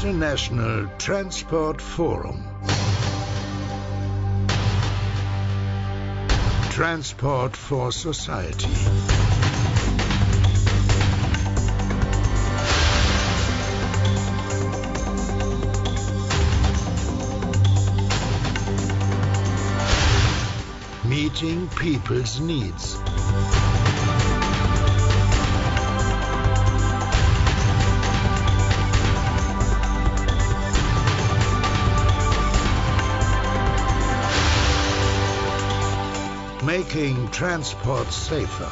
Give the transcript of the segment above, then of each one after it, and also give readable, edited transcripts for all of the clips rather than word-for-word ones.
International Transport Forum. Transport for Society. Meeting people's needs. Making transport safer.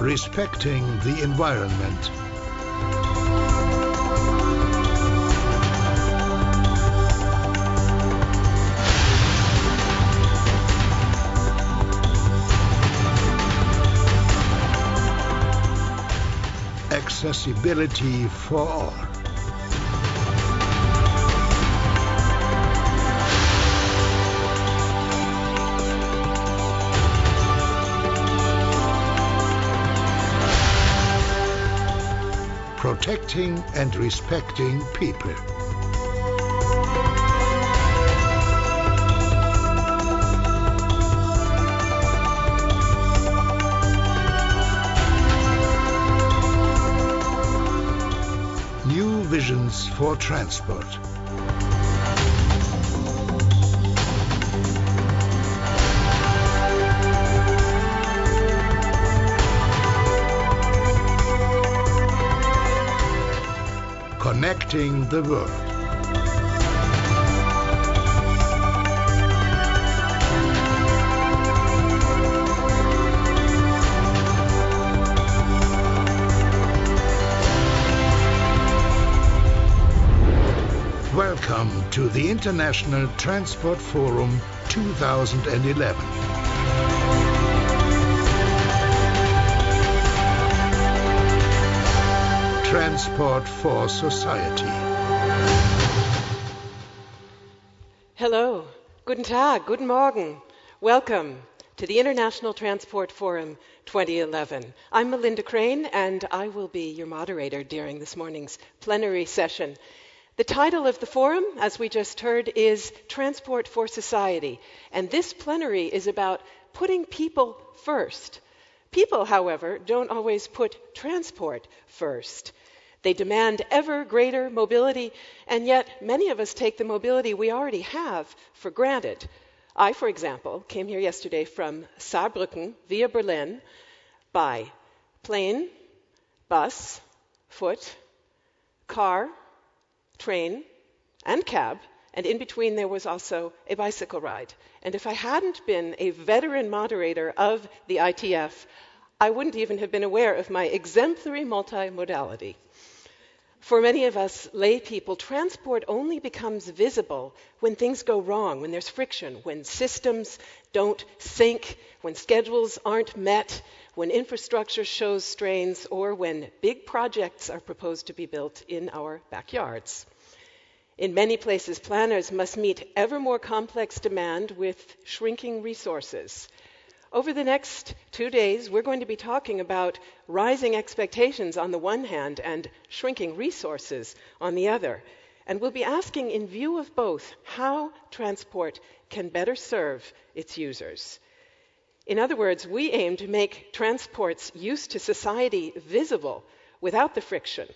Respecting the environment. Accessibility for all. Protecting and respecting people. New visions for transport. Connecting the world. Welcome to the International Transport Forum 2011. Transport for Society. Hello, guten Tag, guten Morgen. Welcome to the International Transport Forum 2011. I'm Melinda Crane, and I will be your moderator during this morning's plenary session. The title of the forum, as we just heard, is Transport for Society, and this plenary is about putting people first. People, however, don't always put transport first. They demand ever greater mobility, and yet many of us take the mobility we already have for granted. I, for example, came here yesterday from Saarbrücken via Berlin by plane, bus, foot, car, train, and cab, and in between there was also a bicycle ride. And if I hadn't been a veteran moderator of the ITF, I wouldn't even have been aware of my exemplary multimodality. For many of us lay people, transport only becomes visible when things go wrong, when there's friction, when systems don't sync, when schedules aren't met, when infrastructure shows strains, or when big projects are proposed to be built in our backyards. In many places, planners must meet ever more complex demand with shrinking resources. Over the next 2 days, we're going to be talking about rising expectations on the one hand and shrinking resources on the other. And we'll be asking, in view of both, how transport can better serve its users. In other words, we aim to make transport's use to society visible without the friction,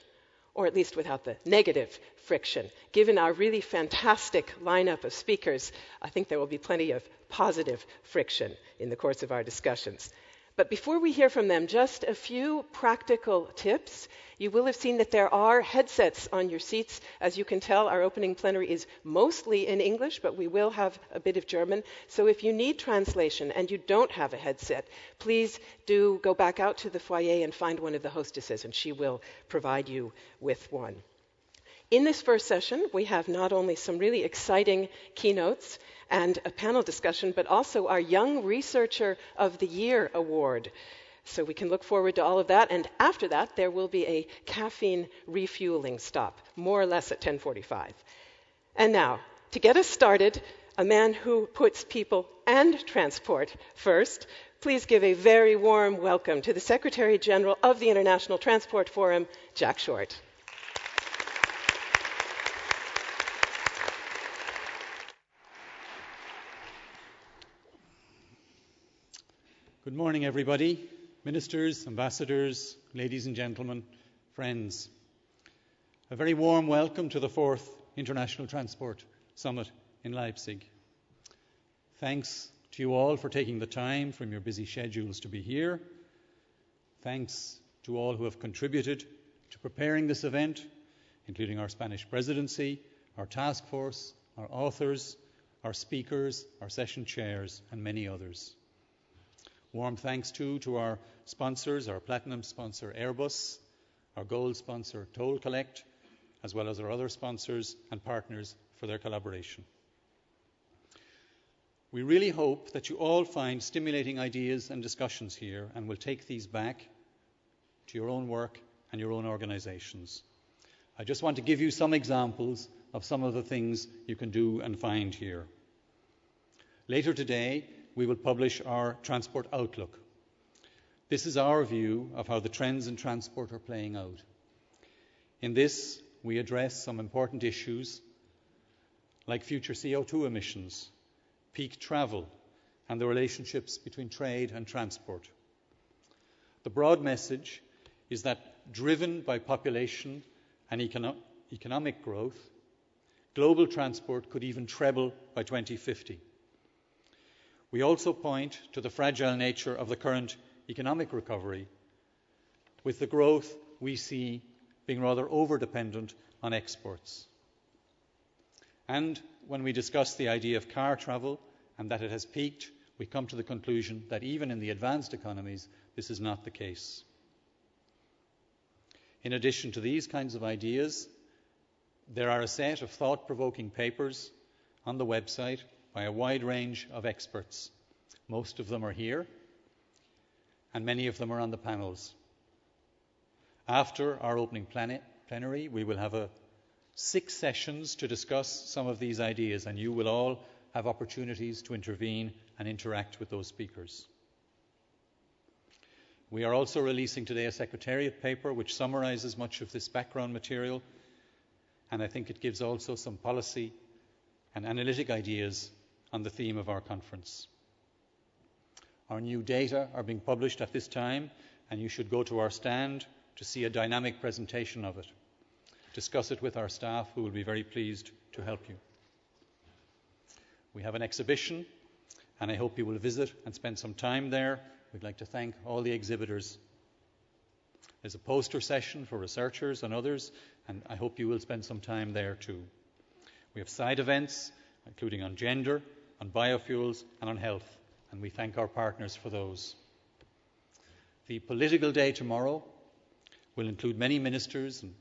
or at least without the negative friction. Given our really fantastic lineup of speakers, I think there will be plenty of positive friction in the course of our discussions. But before we hear from them, just a few practical tips. You will have seen that there are headsets on your seats. As you can tell, our opening plenary is mostly in English, but we will have a bit of German. So if you need translation and you don't have a headset, please do go back out to the foyer and find one of the hostesses, and she will provide you with one. In this first session, we have not only some really exciting keynotes and a panel discussion, but also our Young Researcher of the Year award. So we can look forward to all of that. And after that, there will be a caffeine refueling stop, more or less at 10:45. And now, to get us started, a man who puts people and transport first, please give a very warm welcome to the Secretary General of the International Transport Forum, Jack Short. Good morning, everybody. Ministers, ambassadors, ladies and gentlemen, friends. A very warm welcome to the 4th International Transport Summit in Leipzig. Thanks to you all for taking the time from your busy schedules to be here. Thanks to all who have contributed to preparing this event, including our Spanish presidency, our task force, our authors, our speakers, our session chairs, and many others. Warm thanks too to our sponsors, our platinum sponsor Airbus, our gold sponsor Toll Collect, as well as our other sponsors and partners for their collaboration. We really hope that you all find stimulating ideas and discussions here and will take these back to your own work and your own organizations. I just want to give you some examples of some of the things you can do and find here. Later today, we will publish our Transport Outlook. This is our view of how the trends in transport are playing out. In this, we address some important issues like future CO2 emissions, peak travel, and the relationships between trade and transport. The broad message is that, driven by population and economic growth, global transport could even treble by 2050. We also point to the fragile nature of the current economic recovery, with the growth we see being rather over-dependent on exports. And when we discuss the idea of car travel and that it has peaked, we come to the conclusion that even in the advanced economies, this is not the case. In addition to these kinds of ideas, there are a set of thought-provoking papers on the website by a wide range of experts. Most of them are here, and many of them are on the panels. After our opening plenary, we will have 6 sessions to discuss some of these ideas, and you will all have opportunities to intervene and interact with those speakers. We are also releasing today a Secretariat paper which summarizes much of this background material, and I think it gives also some policy and analytic ideas on the theme of our conference. Our new data are being published at this time, and you should go to our stand to see a dynamic presentation of it. Discuss it with our staff, who will be very pleased to help you. We have an exhibition, and I hope you will visit and spend some time there. We'd like to thank all the exhibitors. There's a poster session for researchers and others, and I hope you will spend some time there too. We have side events, including on gender, on biofuels, and on health, and we thank our partners for those. The political day tomorrow will include many ministers and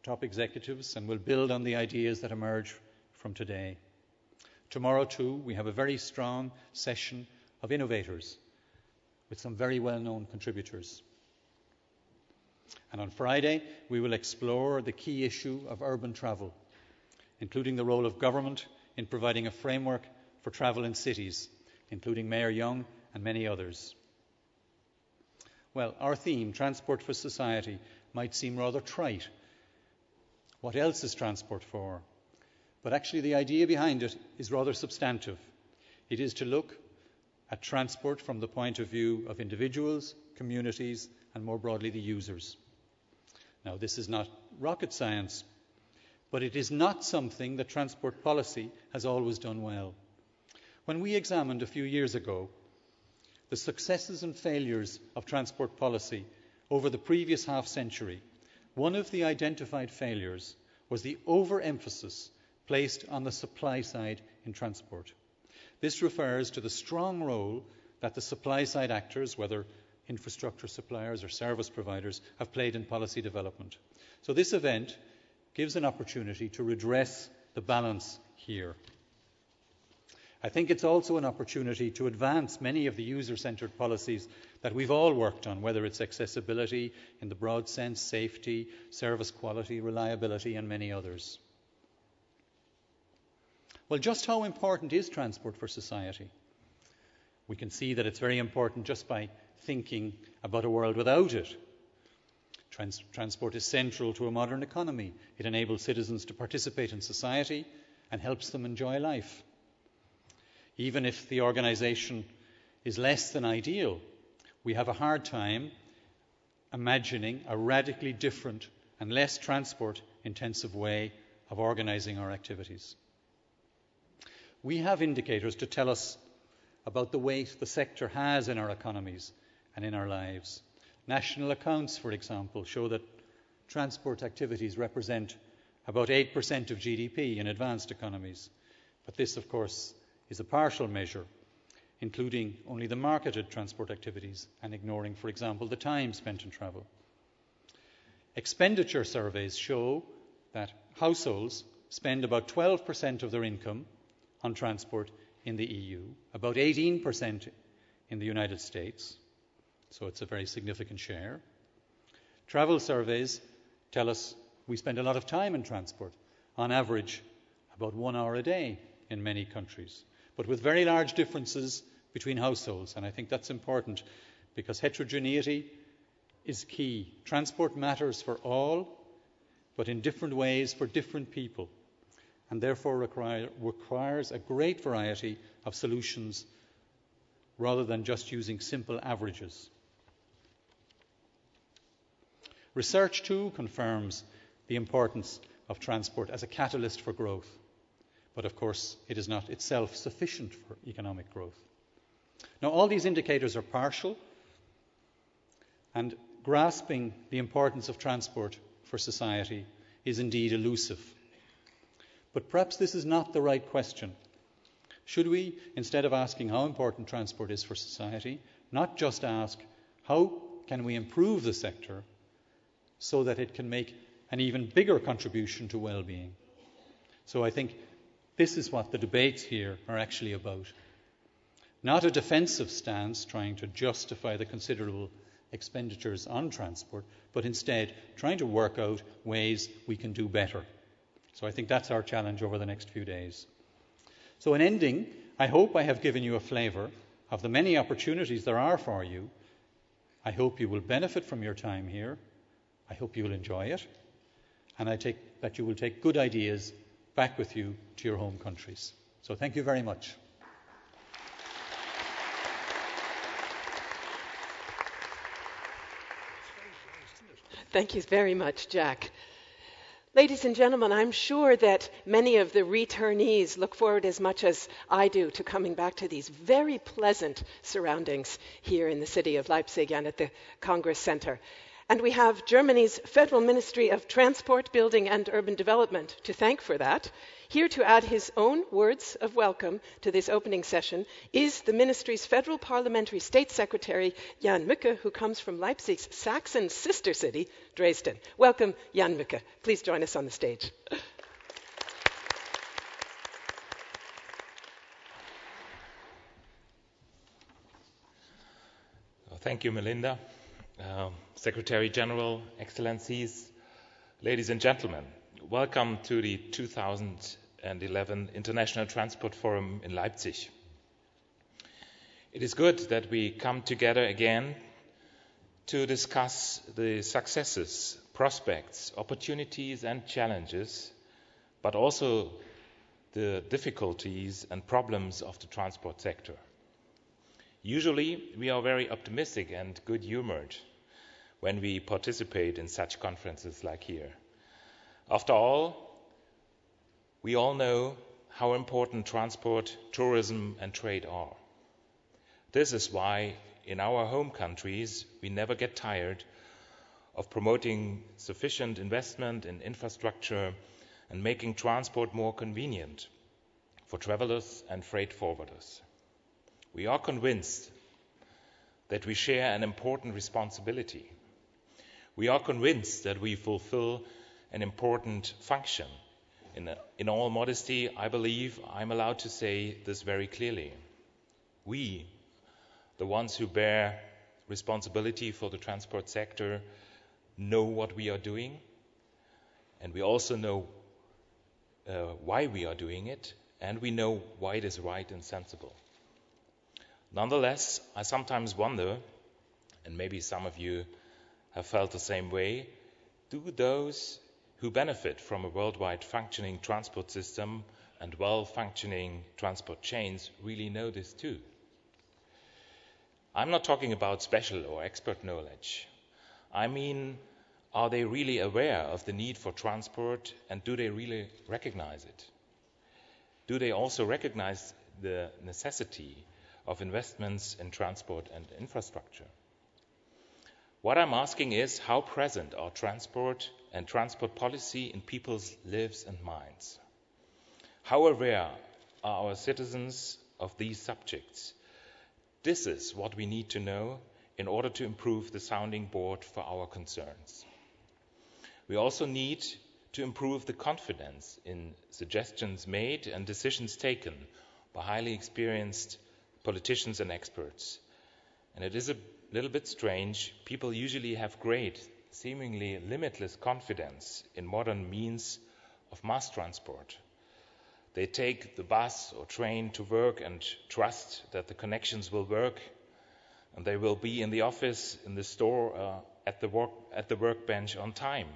top executives and will build on the ideas that emerge from today. Tomorrow, too, we have a very strong session of innovators with some very well-known contributors. And on Friday, we will explore the key issue of urban travel, including the role of government in providing a framework for travel in cities, including Mayor Young and many others. Well, our theme, Transport for Society, might seem rather trite. What else is transport for? But actually the idea behind it is rather substantive. It is to look at transport from the point of view of individuals, communities, and more broadly the users. Now, this is not rocket science, but it is not something that transport policy has always done well. When we examined a few years ago the successes and failures of transport policy over the previous half-century, one of the identified failures was the overemphasis placed on the supply side in transport. This refers to the strong role that the supply side actors, whether infrastructure suppliers or service providers, have played in policy development. So this event gives an opportunity to redress the balance here. I think it's also an opportunity to advance many of the user-centred policies that we've all worked on, whether it's accessibility in the broad sense, safety, service quality, reliability, and many others. Well, just how important is transport for society? We can see that it's very important just by thinking about a world without it. Transport is central to a modern economy. It enables citizens to participate in society and helps them enjoy life. Even if the organisation is less than ideal, we have a hard time imagining a radically different and less transport-intensive way of organising our activities. We have indicators to tell us about the weight the sector has in our economies and in our lives. National accounts, for example, show that transport activities represent about 8% of GDP in advanced economies. But this, of course, is a partial measure, including only the marketed transport activities and ignoring, for example, the time spent in travel. Expenditure surveys show that households spend about 12% of their income on transport in the EU, about 18% in the United States, so it's a very significant share. Travel surveys tell us we spend a lot of time in transport, on average about 1 hour a day in many countries, but with very large differences between households, and I think that's important because heterogeneity is key. Transport matters for all, but in different ways for different people, and therefore requires a great variety of solutions rather than just using simple averages. Research too confirms the importance of transport as a catalyst for growth, but of course it is not itself sufficient for economic growth. Now, all these indicators are partial, and grasping the importance of transport for society is indeed elusive. But perhaps this is not the right question. Should we, instead of asking how important transport is for society, not just ask how can we improve the sector so that it can make an even bigger contribution to well-being? So I think this is what the debates here are actually about. Not a defensive stance trying to justify the considerable expenditures on transport, but instead trying to work out ways we can do better. So I think that's our challenge over the next few days. So in ending, I hope I have given you a flavour of the many opportunities there are for you. I hope you will benefit from your time here. I hope you will enjoy it. And I take that you will take good ideas back with you to your home countries. So thank you very much. Thank you very much, Jack. Ladies and gentlemen, I'm sure that many of the returnees look forward as much as I do to coming back to these very pleasant surroundings here in the city of Leipzig and at the Congress Center. And we have Germany's Federal Ministry of Transport, Building and Urban Development to thank for that. Here to add his own words of welcome to this opening session is the ministry's Federal Parliamentary State Secretary, Jan Mücke, who comes from Leipzig's Saxon sister city, Dresden. Welcome, Jan Mücke. Please join us on the stage. Thank you, Melinda. Secretary General, Excellencies, ladies and gentlemen, welcome to the 2011 International Transport Forum in Leipzig. It is good that we come together again to discuss the successes, prospects, opportunities and challenges, but also the difficulties and problems of the transport sector. Usually, we are very optimistic and good-humored when we participate in such conferences like here. After all, we all know how important transport, tourism and trade are. This is why in our home countries we never get tired of promoting sufficient investment in infrastructure and making transport more convenient for travelers and freight forwarders. We are convinced that we share an important responsibility. We are convinced that we fulfill an important function In all modesty, I believe I'm allowed to say this very clearly. We, the ones who bear responsibility for the transport sector, know what we are doing, and we also know why we are doing it, and we know why it is right and sensible. Nonetheless, I sometimes wonder, and maybe some of you have felt the same way, do those who benefit from a worldwide functioning transport system and well-functioning transport chains really know this too? I'm not talking about special or expert knowledge. I mean, are they really aware of the need for transport, and do they really recognize it? Do they also recognize the necessity of investments in transport and infrastructure? What I'm asking is, how present are transport and transport policy in people's lives and minds? How aware are our citizens of these subjects? This is what we need to know in order to improve the sounding board for our concerns. We also need to improve the confidence in suggestions made and decisions taken by highly experienced politicians and experts. And it is a little bit strange. People usually have great, seemingly limitless confidence in modern means of mass transport. They take the bus or train to work and trust that the connections will work, and they will be in the office, in the store, at the workbench on time.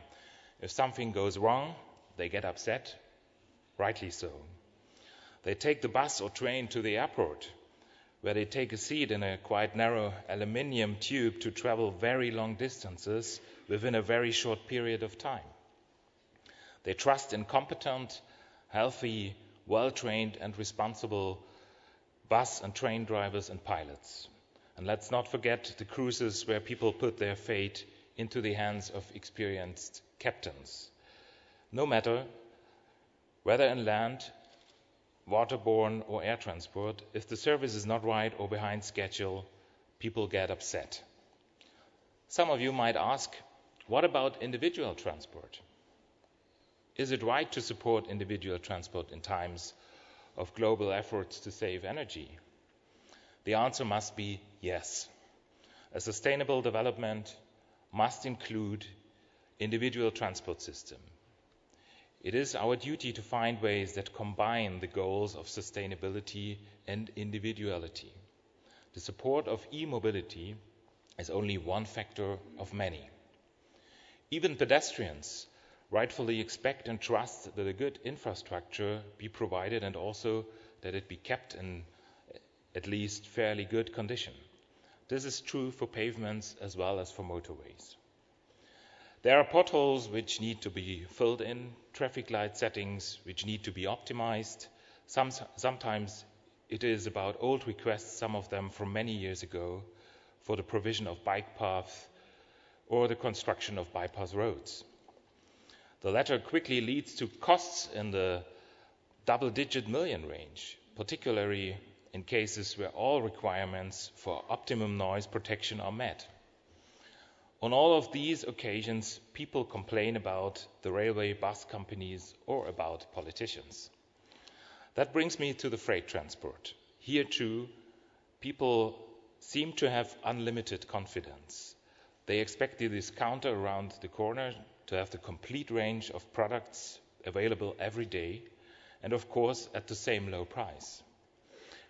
If something goes wrong, they get upset, rightly so. They take the bus or train to the airport, where they take a seat in a quite narrow aluminium tube to travel very long distances within a very short period of time. They trust in competent, healthy, well-trained and responsible bus and train drivers and pilots. And let's not forget the cruises where people put their fate into the hands of experienced captains. No matter whether in land, waterborne or air transport, if the service is not right or behind schedule, people get upset. Some of you might ask, what about individual transport? Is it right to support individual transport in times of global efforts to save energy? The answer must be yes. A sustainable development must include individual transport system. It is our duty to find ways that combine the goals of sustainability and individuality. The support of e-mobility is only one factor of many. Even pedestrians rightfully expect and trust that a good infrastructure be provided and also that it be kept in at least fairly good condition. This is true for pavements as well as for motorways. There are potholes which need to be filled in, traffic light settings which need to be optimized. Sometimes it is about old requests, some of them from many years ago, for the provision of bike paths or the construction of bypass roads. The latter quickly leads to costs in the double-digit million range, particularly in cases where all requirements for optimum noise protection are met. On all of these occasions, people complain about the railway bus companies or about politicians. That brings me to the freight transport. Here too, people seem to have unlimited confidence. They expect the discounter around the corner to have the complete range of products available every day, and of course at the same low price.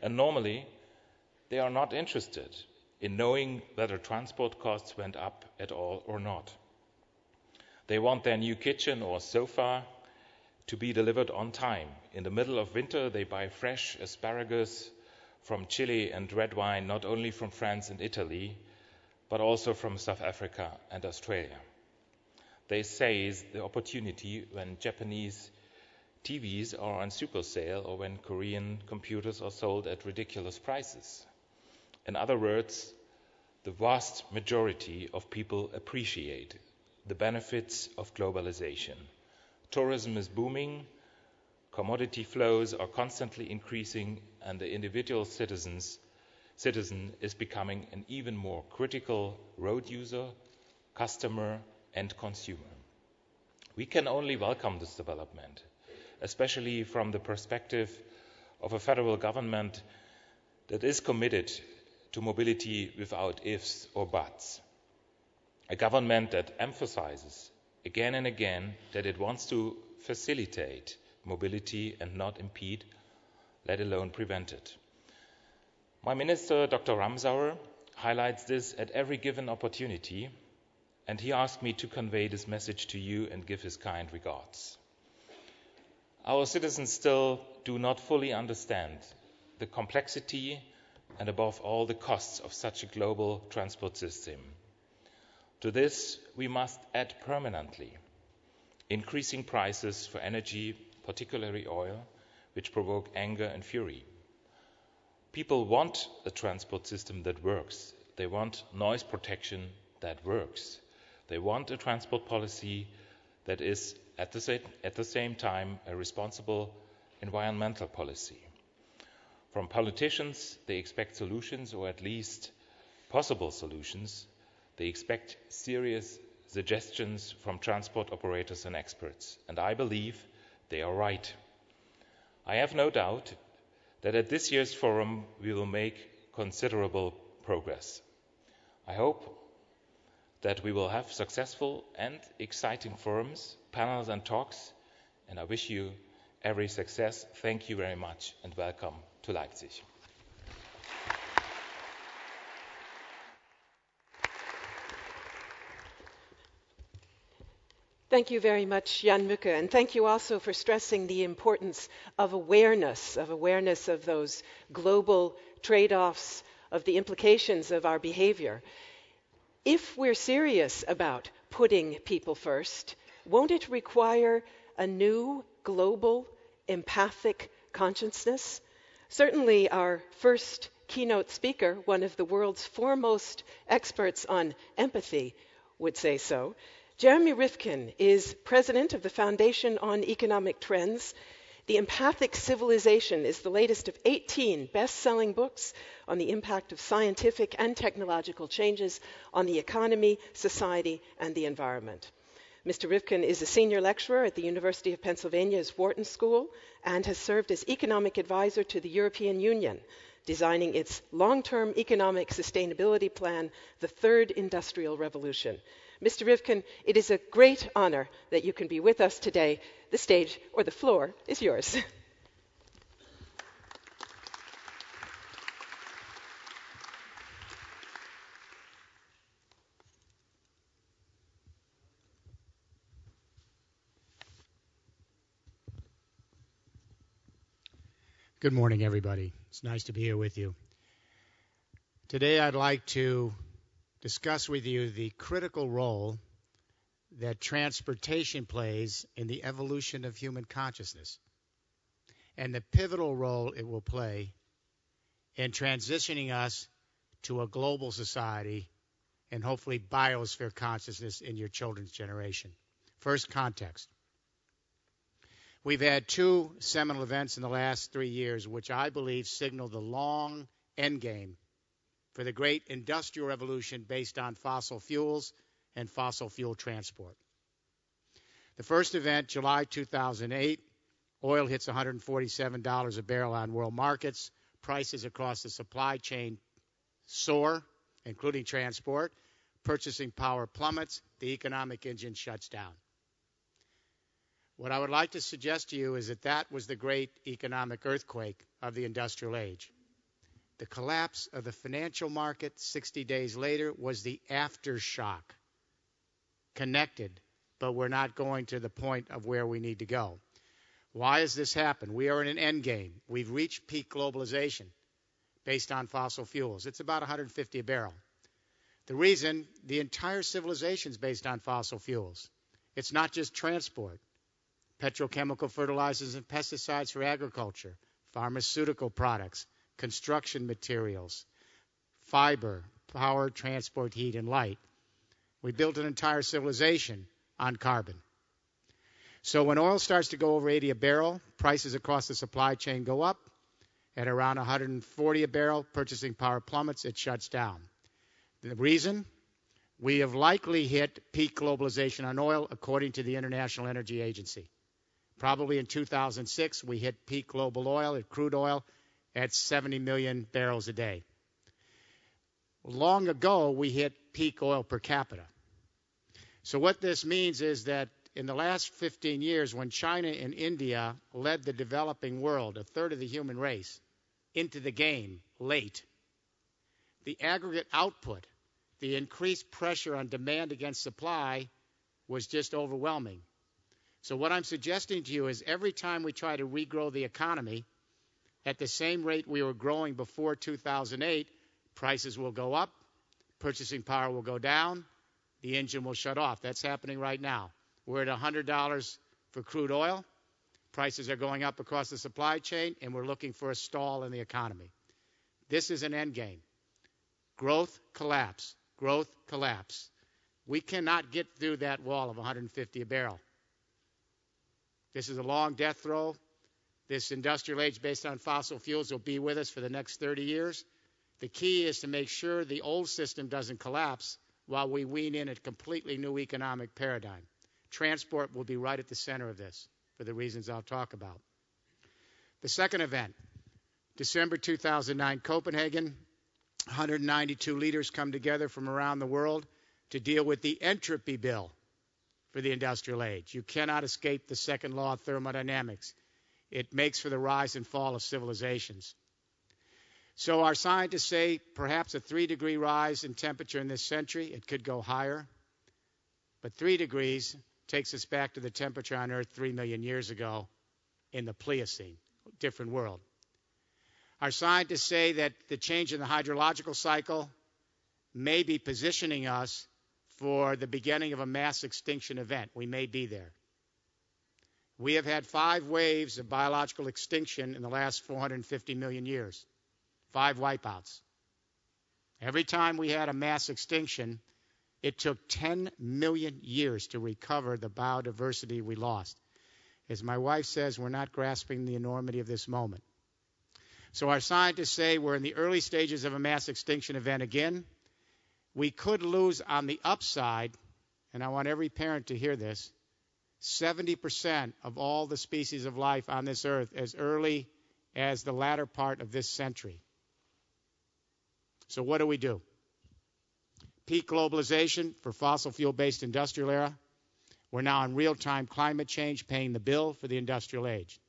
And normally, they are not interested in knowing whether transport costs went up at all or not. They want their new kitchen or sofa to be delivered on time. In the middle of winter, they buy fresh asparagus from Chile and red wine, not only from France and Italy, but also from South Africa and Australia. They seize the opportunity when Japanese TVs are on super sale or when Korean computers are sold at ridiculous prices. In other words, the vast majority of people appreciate the benefits of globalization. Tourism is booming, commodity flows are constantly increasing, and the individual citizen is becoming an even more critical road user, customer, and consumer. We can only welcome this development. especially from the perspective of a federal government that is committed to mobility without ifs or buts. A government that emphasizes again and again that it wants to facilitate mobility and not impede, let alone prevent it. My minister, Dr. Ramsauer, highlights this at every given opportunity, and he asked me to convey this message to you and give his kind regards. Our citizens still do not fully understand the complexity and above all the costs of such a global transport system. To this, we must add permanently increasing prices for energy, particularly oil, which provoke anger and fury. People want a transport system that works. They want noise protection that works. They want a transport policy that is at the same time a responsible environmental policy. From politicians, they expect solutions, or at least possible solutions. They expect serious suggestions from transport operators and experts, and I believe they are right. I have no doubt that at this year's forum we will make considerable progress. I hope that we will have successful and exciting forums, panels and talks, and I wish you every success. Thank you very much and welcome to Leipzig. Thank you very much, Jan Mücke, and thank you also for stressing the importance of awareness of those global trade-offs, of the implications of our behavior. If we're serious about putting people first, won't it require a new global empathic consciousness? Certainly our first keynote speaker, one of the world's foremost experts on empathy, would say so. Jeremy Rifkin is president of the Foundation on Economic Trends. The Empathic Civilization is the latest of 18 best-selling books on the impact of scientific and technological changes on the economy, society, and the environment. Mr. Rifkin is a senior lecturer at the University of Pennsylvania's Wharton School and has served as economic advisor to the European Union, designing its long-term economic sustainability plan, the Third Industrial Revolution. Mr. Rifkin, it is a great honor that you can be with us today. The stage, or the floor, is yours. Good morning, everybody. It's nice to be here with you. Today I'd like to discuss with you the critical role that transportation plays in the evolution of human consciousness and the pivotal role it will play in transitioning us to a global society and hopefully biosphere consciousness in your children's generation. First, context. We've had two seminal events in the last 3 years which I believe signal the long endgame for the great industrial revolution based on fossil fuels and fossil fuel transport. The first event, July 2008, oil hits $147 a barrel on world markets. Prices across the supply chain soar, including transport. Purchasing power plummets. The economic engine shuts down. What I would like to suggest to you is that that was the great economic earthquake of the industrial age. The collapse of the financial market 60 days later was the aftershock. Connected, but we're not going to the point of where we need to go. Why has this happened? We are in an end game. We've reached peak globalization based on fossil fuels. It's about 150 a barrel. The reason, the entire civilization is based on fossil fuels. It's not just transport. Petrochemical fertilizers and pesticides for agriculture, pharmaceutical products, construction materials, fiber, power, transport, heat, and light. We built an entire civilization on carbon. So when oil starts to go over 80 a barrel, prices across the supply chain go up. At around 140 a barrel, purchasing power plummets, it shuts down. The reason? We have likely hit peak globalization on oil, according to the International Energy Agency. Probably in 2006, we hit peak global oil, crude oil, at 70 million barrels a day. Long ago, we hit peak oil per capita. So what this means is that in the last 15 years, when China and India led the developing world, a third of the human race, into the game late, the aggregate output, the increased pressure on demand against supply was just overwhelming. So what I'm suggesting to you is every time we try to regrow the economy at the same rate we were growing before 2008, prices will go up, purchasing power will go down, the engine will shut off. That's happening right now. We're at $100 for crude oil. Prices are going up across the supply chain, and we're looking for a stall in the economy. This is an end game. Growth, collapse. Growth, collapse. We cannot get through that wall of 150 a barrel. This is a long death throw. This industrial age based on fossil fuels will be with us for the next 30 years. The key is to make sure the old system doesn't collapse while we wean in a completely new economic paradigm. Transport will be right at the center of this for the reasons I'll talk about. The second event, December 2009, Copenhagen, 192 leaders come together from around the world to deal with the entropy bill for the industrial age. You cannot escape the second law of thermodynamics. It makes for the rise and fall of civilizations. So our scientists say perhaps a 3-degree rise in temperature in this century. It could go higher. But 3 degrees takes us back to the temperature on Earth 3 million years ago in the Pliocene, different world. Our scientists say that the change in the hydrological cycle may be positioning us for the beginning of a mass extinction event. We may be there. We have had 5 waves of biological extinction in the last 450 million years. 5 wipeouts. Every time we had a mass extinction, it took 10 million years to recover the biodiversity we lost. As my wife says, we're not grasping the enormity of this moment. So our scientists say we're in the early stages of a mass extinction event again. We could lose on the upside, and I want every parent to hear this, 70% of all the species of life on this earth as early as the latter part of this century. So what do? Peak globalization for fossil fuel-based industrial era. We're now in real-time climate change paying the bill for the industrial age.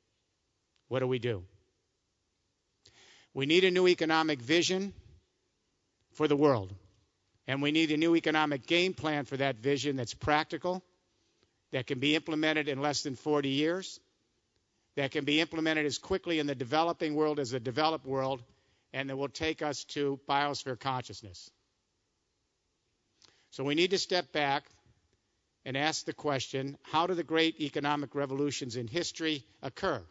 What do? We need a new economic vision for the world. And we need a new economic game plan for that vision that's practical, that can be implemented in less than 40 years, that can be implemented as quickly in the developing world as the developed world, and that will take us to biosphere consciousness. So we need to step back and ask the question, how do the great economic revolutions in history occur?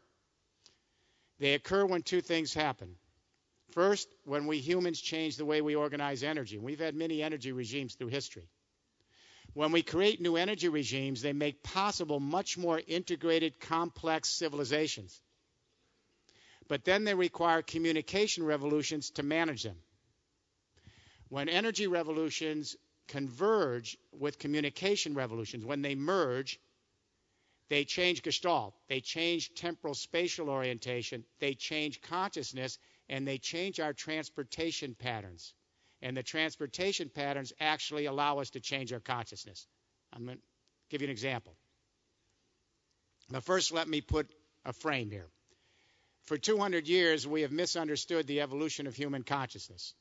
They occur when 2 things happen. First, when we humans change the way we organize energy. We've had many energy regimes through history. When we create new energy regimes, they make possible much more integrated, complex civilizations. But then they require communication revolutions to manage them. When energy revolutions converge with communication revolutions, when they merge, they change gestalt, they change temporal spatial orientation, they change consciousness, and they change our transportation patterns. And the transportation patterns actually allow us to change our consciousness. I'm going to give you an example. But first, let me put a frame here. For 200 years, we have misunderstood the evolution of human consciousness.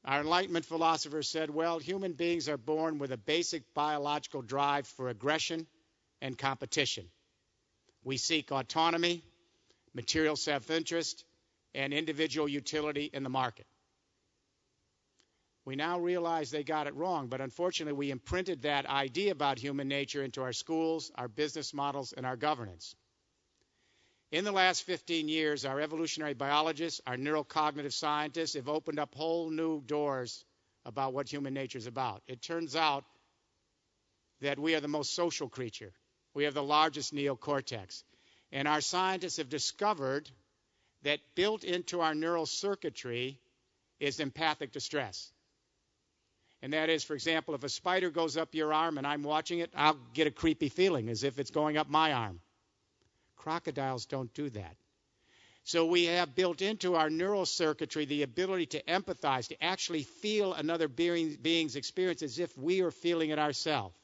Our Enlightenment philosophers said, well, human beings are born with a basic biological drive for aggression and competition. We seek autonomy, material self-interest, and individual utility in the market. We now realize they got it wrong, but unfortunately we imprinted that idea about human nature into our schools, our business models, and our governance. In the last 15 years, our evolutionary biologists, our neurocognitive scientists have opened up whole new doors about what human nature is about. It turns out that we are the most social creature. We have the largest neocortex. And our scientists have discovered that built into our neural circuitry is empathic distress. And that is, for example, if a spider goes up your arm and I'm watching it, I'll get a creepy feeling as if it's going up my arm. Crocodiles don't do that. So we have built into our neural circuitry the ability to empathize, to actually feel another being's experience as if we are feeling it ourselves.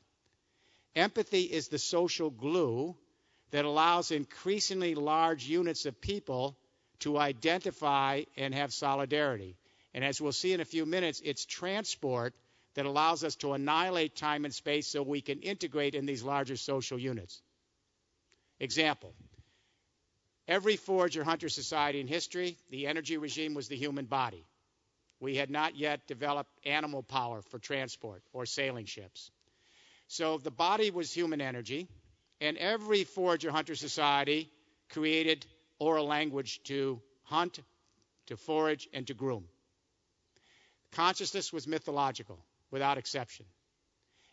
Empathy is the social glue that allows increasingly large units of people to identify and have solidarity. And as we'll see in a few minutes, it's transport that allows us to annihilate time and space so we can integrate in these larger social units. Example, every forager-hunter society in history, the energy regime was the human body. We had not yet developed animal power for transport or sailing ships. So the body was human energy, and every forager-hunter society created oral language to hunt, to forage, and to groom. Consciousness was mythological, without exception.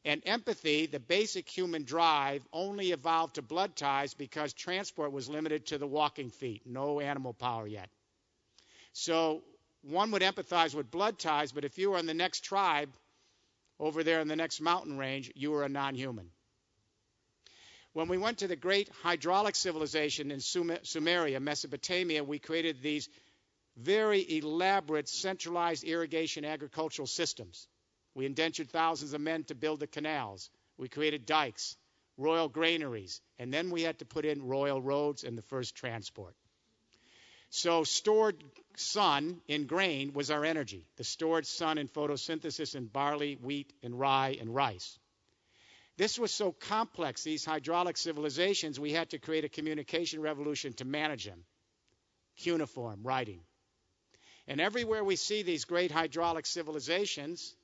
And empathy, the basic human drive, only evolved to blood ties because transport was limited to the walking feet, no animal power yet. So one would empathize with blood ties, but if you were in the next tribe, over there in the next mountain range, you were a non-human. When we went to the great hydraulic civilization in Sumeria, Mesopotamia, we created these very elaborate centralized irrigation agricultural systems. We indentured thousands of men to build the canals. We created dikes, royal granaries, and then we had to put in royal roads and the first transport. So stored sun in grain was our energy, the stored sun in photosynthesis in barley, wheat, and rye and rice. This was so complex, these hydraulic civilizations, we had to create a communication revolution to manage them. Cuneiform, writing. And everywhere we see these great hydraulic civilizations,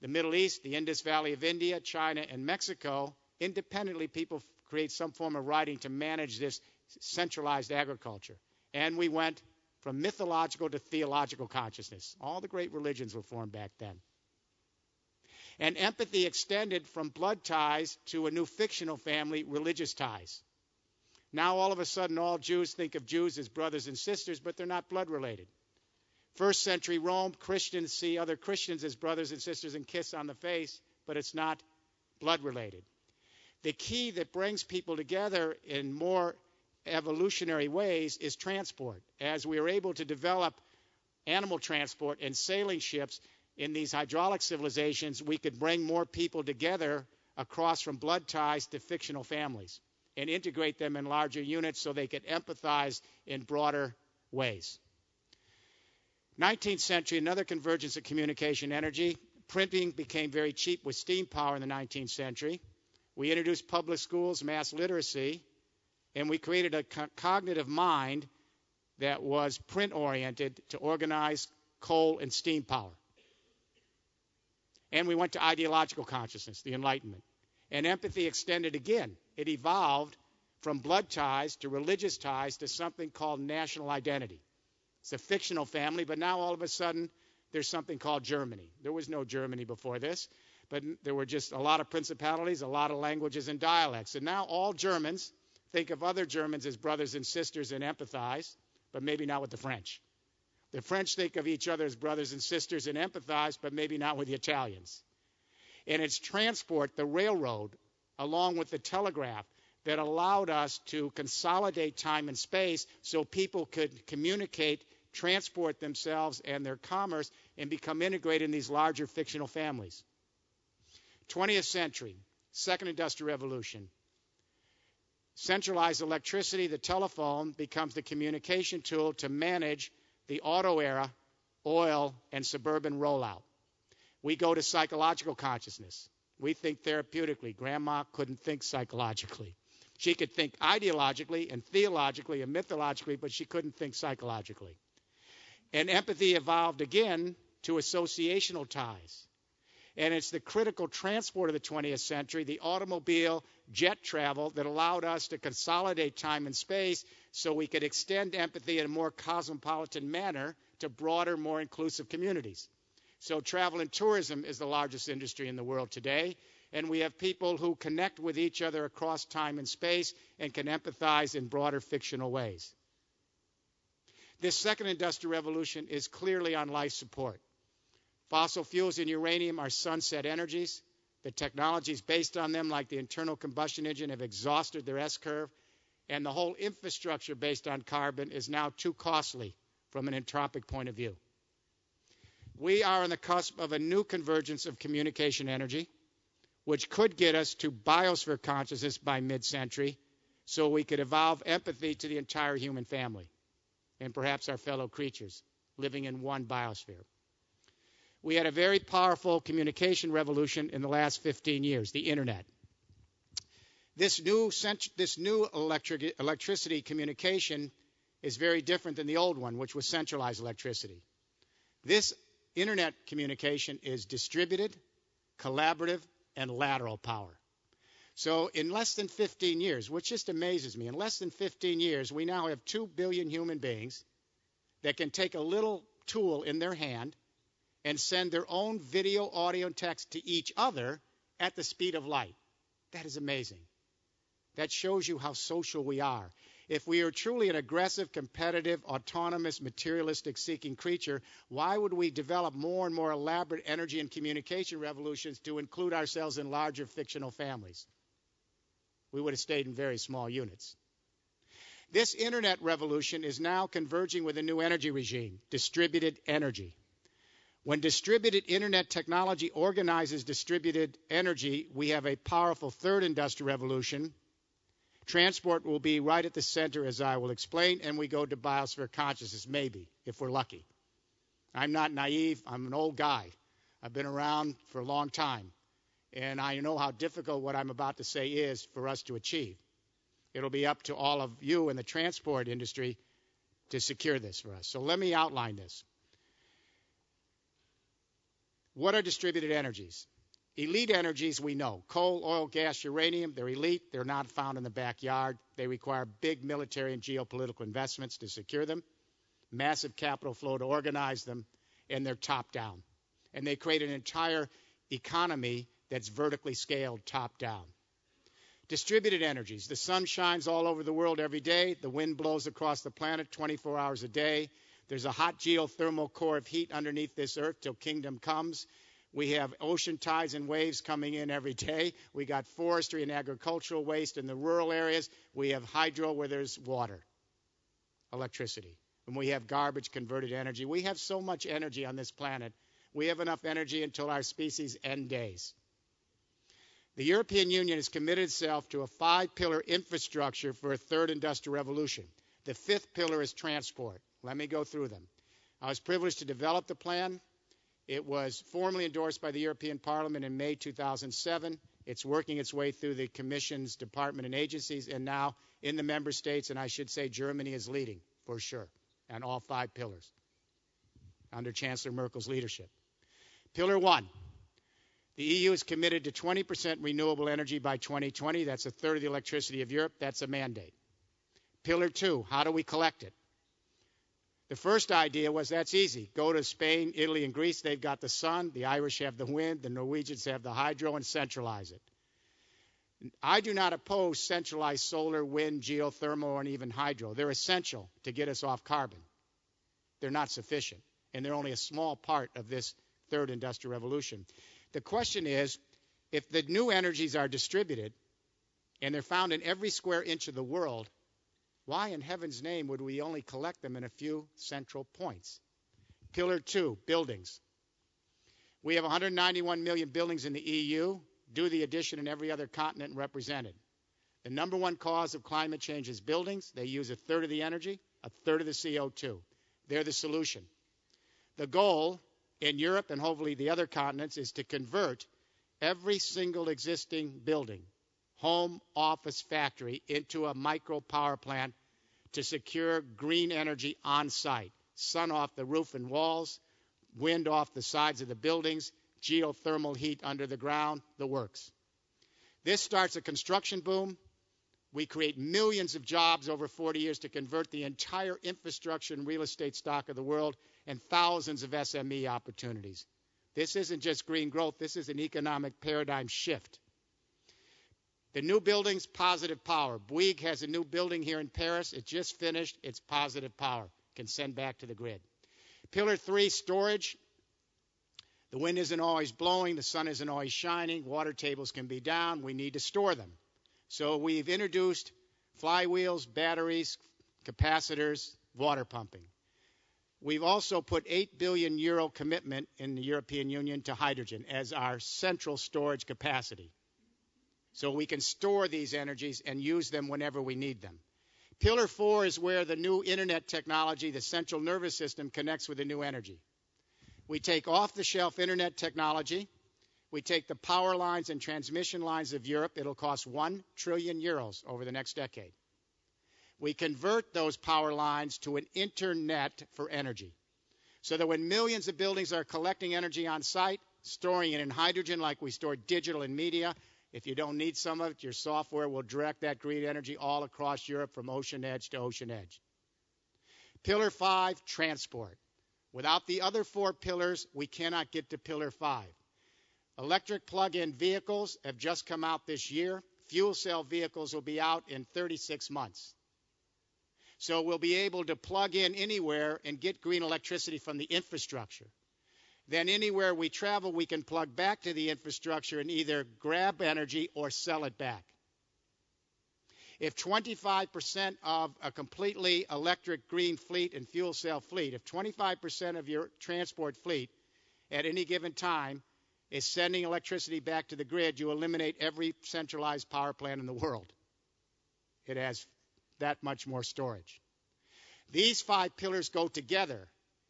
the Middle East, the Indus Valley of India, China, and Mexico, independently people create some form of writing to manage this centralized agriculture. And we went from mythological to theological consciousness. All the great religions were formed back then. And empathy extended from blood ties to a new fictional family, religious ties. Now all of a sudden all Jews think of Jews as brothers and sisters, but they're not blood related. First century Rome, Christians see other Christians as brothers and sisters and kiss on the face, but it's not blood related. The key that brings people together in more evolutionary ways is transport. As we are able to develop animal transport and sailing ships in these hydraulic civilizations, we could bring more people together across from blood ties to fictional families and integrate them in larger units so they could empathize in broader ways. 19th century, another convergence of communication energy. Printing became very cheap with steam power in the 19th century. We introduced public schools, mass literacy, and we created a cognitive mind that was print-oriented to organize coal and steam power. And we went to ideological consciousness, the Enlightenment. And empathy extended again. It evolved from blood ties to religious ties to something called national identity. It's a fictional family, but now all of a sudden there's something called Germany. There was no Germany before this, but there were just a lot of principalities, a lot of languages and dialects. And now all Germans think of other Germans as brothers and sisters and empathize, but maybe not with the French. The French think of each other as brothers and sisters and empathize, but maybe not with the Italians. And it's transport, the railroad, along with the telegraph, that allowed us to consolidate time and space so people could communicate, transport themselves and their commerce, and become integrated in these larger fictional families. 20th century, second industrial revolution. Centralized electricity, the telephone, becomes the communication tool to manage the auto era, oil, and suburban rollout. We go to psychological consciousness. We think therapeutically. Grandma couldn't think psychologically. She could think ideologically and theologically and mythologically, but she couldn't think psychologically. And empathy evolved again to associational ties. And it's the critical transport of the 20th century, the automobile, jet travel, that allowed us to consolidate time and space so we could extend empathy in a more cosmopolitan manner to broader, more inclusive communities. So travel and tourism is the largest industry in the world today, and we have people who connect with each other across time and space and can empathize in broader fictional ways. This second industrial revolution is clearly on life support. Fossil fuels and uranium are sunset energies. The technologies based on them, like the internal combustion engine, have exhausted their S-curve. And the whole infrastructure based on carbon is now too costly from an entropic point of view. We are on the cusp of a new convergence of communication energy, which could get us to biosphere consciousness by mid-century, so we could evolve empathy to the entire human family and perhaps our fellow creatures living in one biosphere. We had a very powerful communication revolution in the last 15 years, the internet. This new electricity communication is very different than the old one, which was centralized electricity. This internet communication is distributed, collaborative, and lateral power. So in less than 15 years, which just amazes me, in less than 15 years, we now have 2 billion human beings that can take a little tool in their hand and send their own video, audio, and text to each other at the speed of light. That is amazing. That shows you how social we are. If we are truly an aggressive, competitive, autonomous, materialistic-seeking creature, why would we develop more and more elaborate energy and communication revolutions to include ourselves in larger fictional families? We would have stayed in very small units. This internet revolution is now converging with a new energy regime, distributed energy. When distributed internet technology organizes distributed energy, we have a powerful third industrial revolution. Transport will be right at the center, as I will explain, and we go to biosphere consciousness, maybe, if we're lucky. I'm not naive. I'm an old guy. I've been around for a long time, and I know how difficult what I'm about to say is for us to achieve. It'll be up to all of you in the transport industry to secure this for us. So let me outline this. What are distributed energies? Elite energies we know. Coal, oil, gas, uranium, they're elite. They're not found in the backyard. They require big military and geopolitical investments to secure them, massive capital flow to organize them, and they're top-down. And they create an entire economy that's vertically scaled top-down. Distributed energies. The sun shines all over the world every day. The wind blows across the planet 24 hours a day. There's a hot geothermal core of heat underneath this earth till kingdom comes. We have ocean tides and waves coming in every day. We got forestry and agricultural waste in the rural areas. We have hydro where there's water, electricity. And we have garbage converted energy. We have so much energy on this planet. We have enough energy until our species' end days. The European Union has committed itself to a 5-pillar infrastructure for a third industrial revolution. The 5th pillar is transport. Let me go through them. I was privileged to develop the plan. It was formally endorsed by the European Parliament in May 2007. It's working its way through the Commission's department and agencies, and now in the member states, and I should say Germany is leading for sure on all 5 pillars under Chancellor Merkel's leadership. Pillar 1, the EU is committed to 20% renewable energy by 2020. That's a third of the electricity of Europe. That's a mandate. Pillar 2, how do we collect it? The first idea was that's easy. Go to Spain, Italy, and Greece. They've got the sun. The Irish have the wind. The Norwegians have the hydro, and centralize it. I do not oppose centralized solar, wind, geothermal, and even hydro. They're essential to get us off carbon. They're not sufficient, and they're only a small part of this third industrial revolution. The question is, if the new energies are distributed, and they're found in every square inch of the world, why in heaven's name would we only collect them in a few central points? Pillar 2, buildings. We have 191 million buildings in the EU, do the addition in every other continent represented. The number one cause of climate change is buildings. They use a third of the energy, a third of the CO2. They're the solution. The goal in Europe and hopefully the other continents is to convert every single existing building, home, office, factory, into a micro power plant to secure green energy on site. Sun off the roof and walls, wind off the sides of the buildings, geothermal heat under the ground, the works. This starts a construction boom. We create millions of jobs over 40 years to convert the entire infrastructure and real estate stock of the world and thousands of SME opportunities. This isn't just green growth. This is an economic paradigm shift. The new buildings, positive power. Bouygues has a new building here in Paris. It just finished. It's positive power. Can send back to the grid. Pillar 3, storage. The wind isn't always blowing. The sun isn't always shining. Water tables can be down. We need to store them. So we've introduced flywheels, batteries, capacitors, water pumping. We've also put €8 billion commitment in the European Union to hydrogen as our central storage capacity. So we can store these energies and use them whenever we need them. Pillar 4 is where the new internet technology, the central nervous system, connects with the new energy. We take off-the-shelf internet technology. We take the power lines and transmission lines of Europe. It'll cost €1 trillion over the next decade. We convert those power lines to an internet for energy, so that when millions of buildings are collecting energy on site, storing it in hydrogen like we store digital and media, if you don't need some of it, your software will direct that green energy all across Europe from ocean edge to ocean edge. Pillar 5, transport. Without the other 4 pillars, we cannot get to Pillar 5. Electric plug-in vehicles have just come out this year. Fuel cell vehicles will be out in 36 months. So we'll be able to plug in anywhere and get green electricity from the infrastructure. Then anywhere we travel, we can plug back to the infrastructure and either grab energy or sell it back. If 25% of a completely electric green fleet and fuel cell fleet, if 25% of your transport fleet at any given time is sending electricity back to the grid, you eliminate every centralized power plant in the world. It has that much more storage. These 5 pillars go together.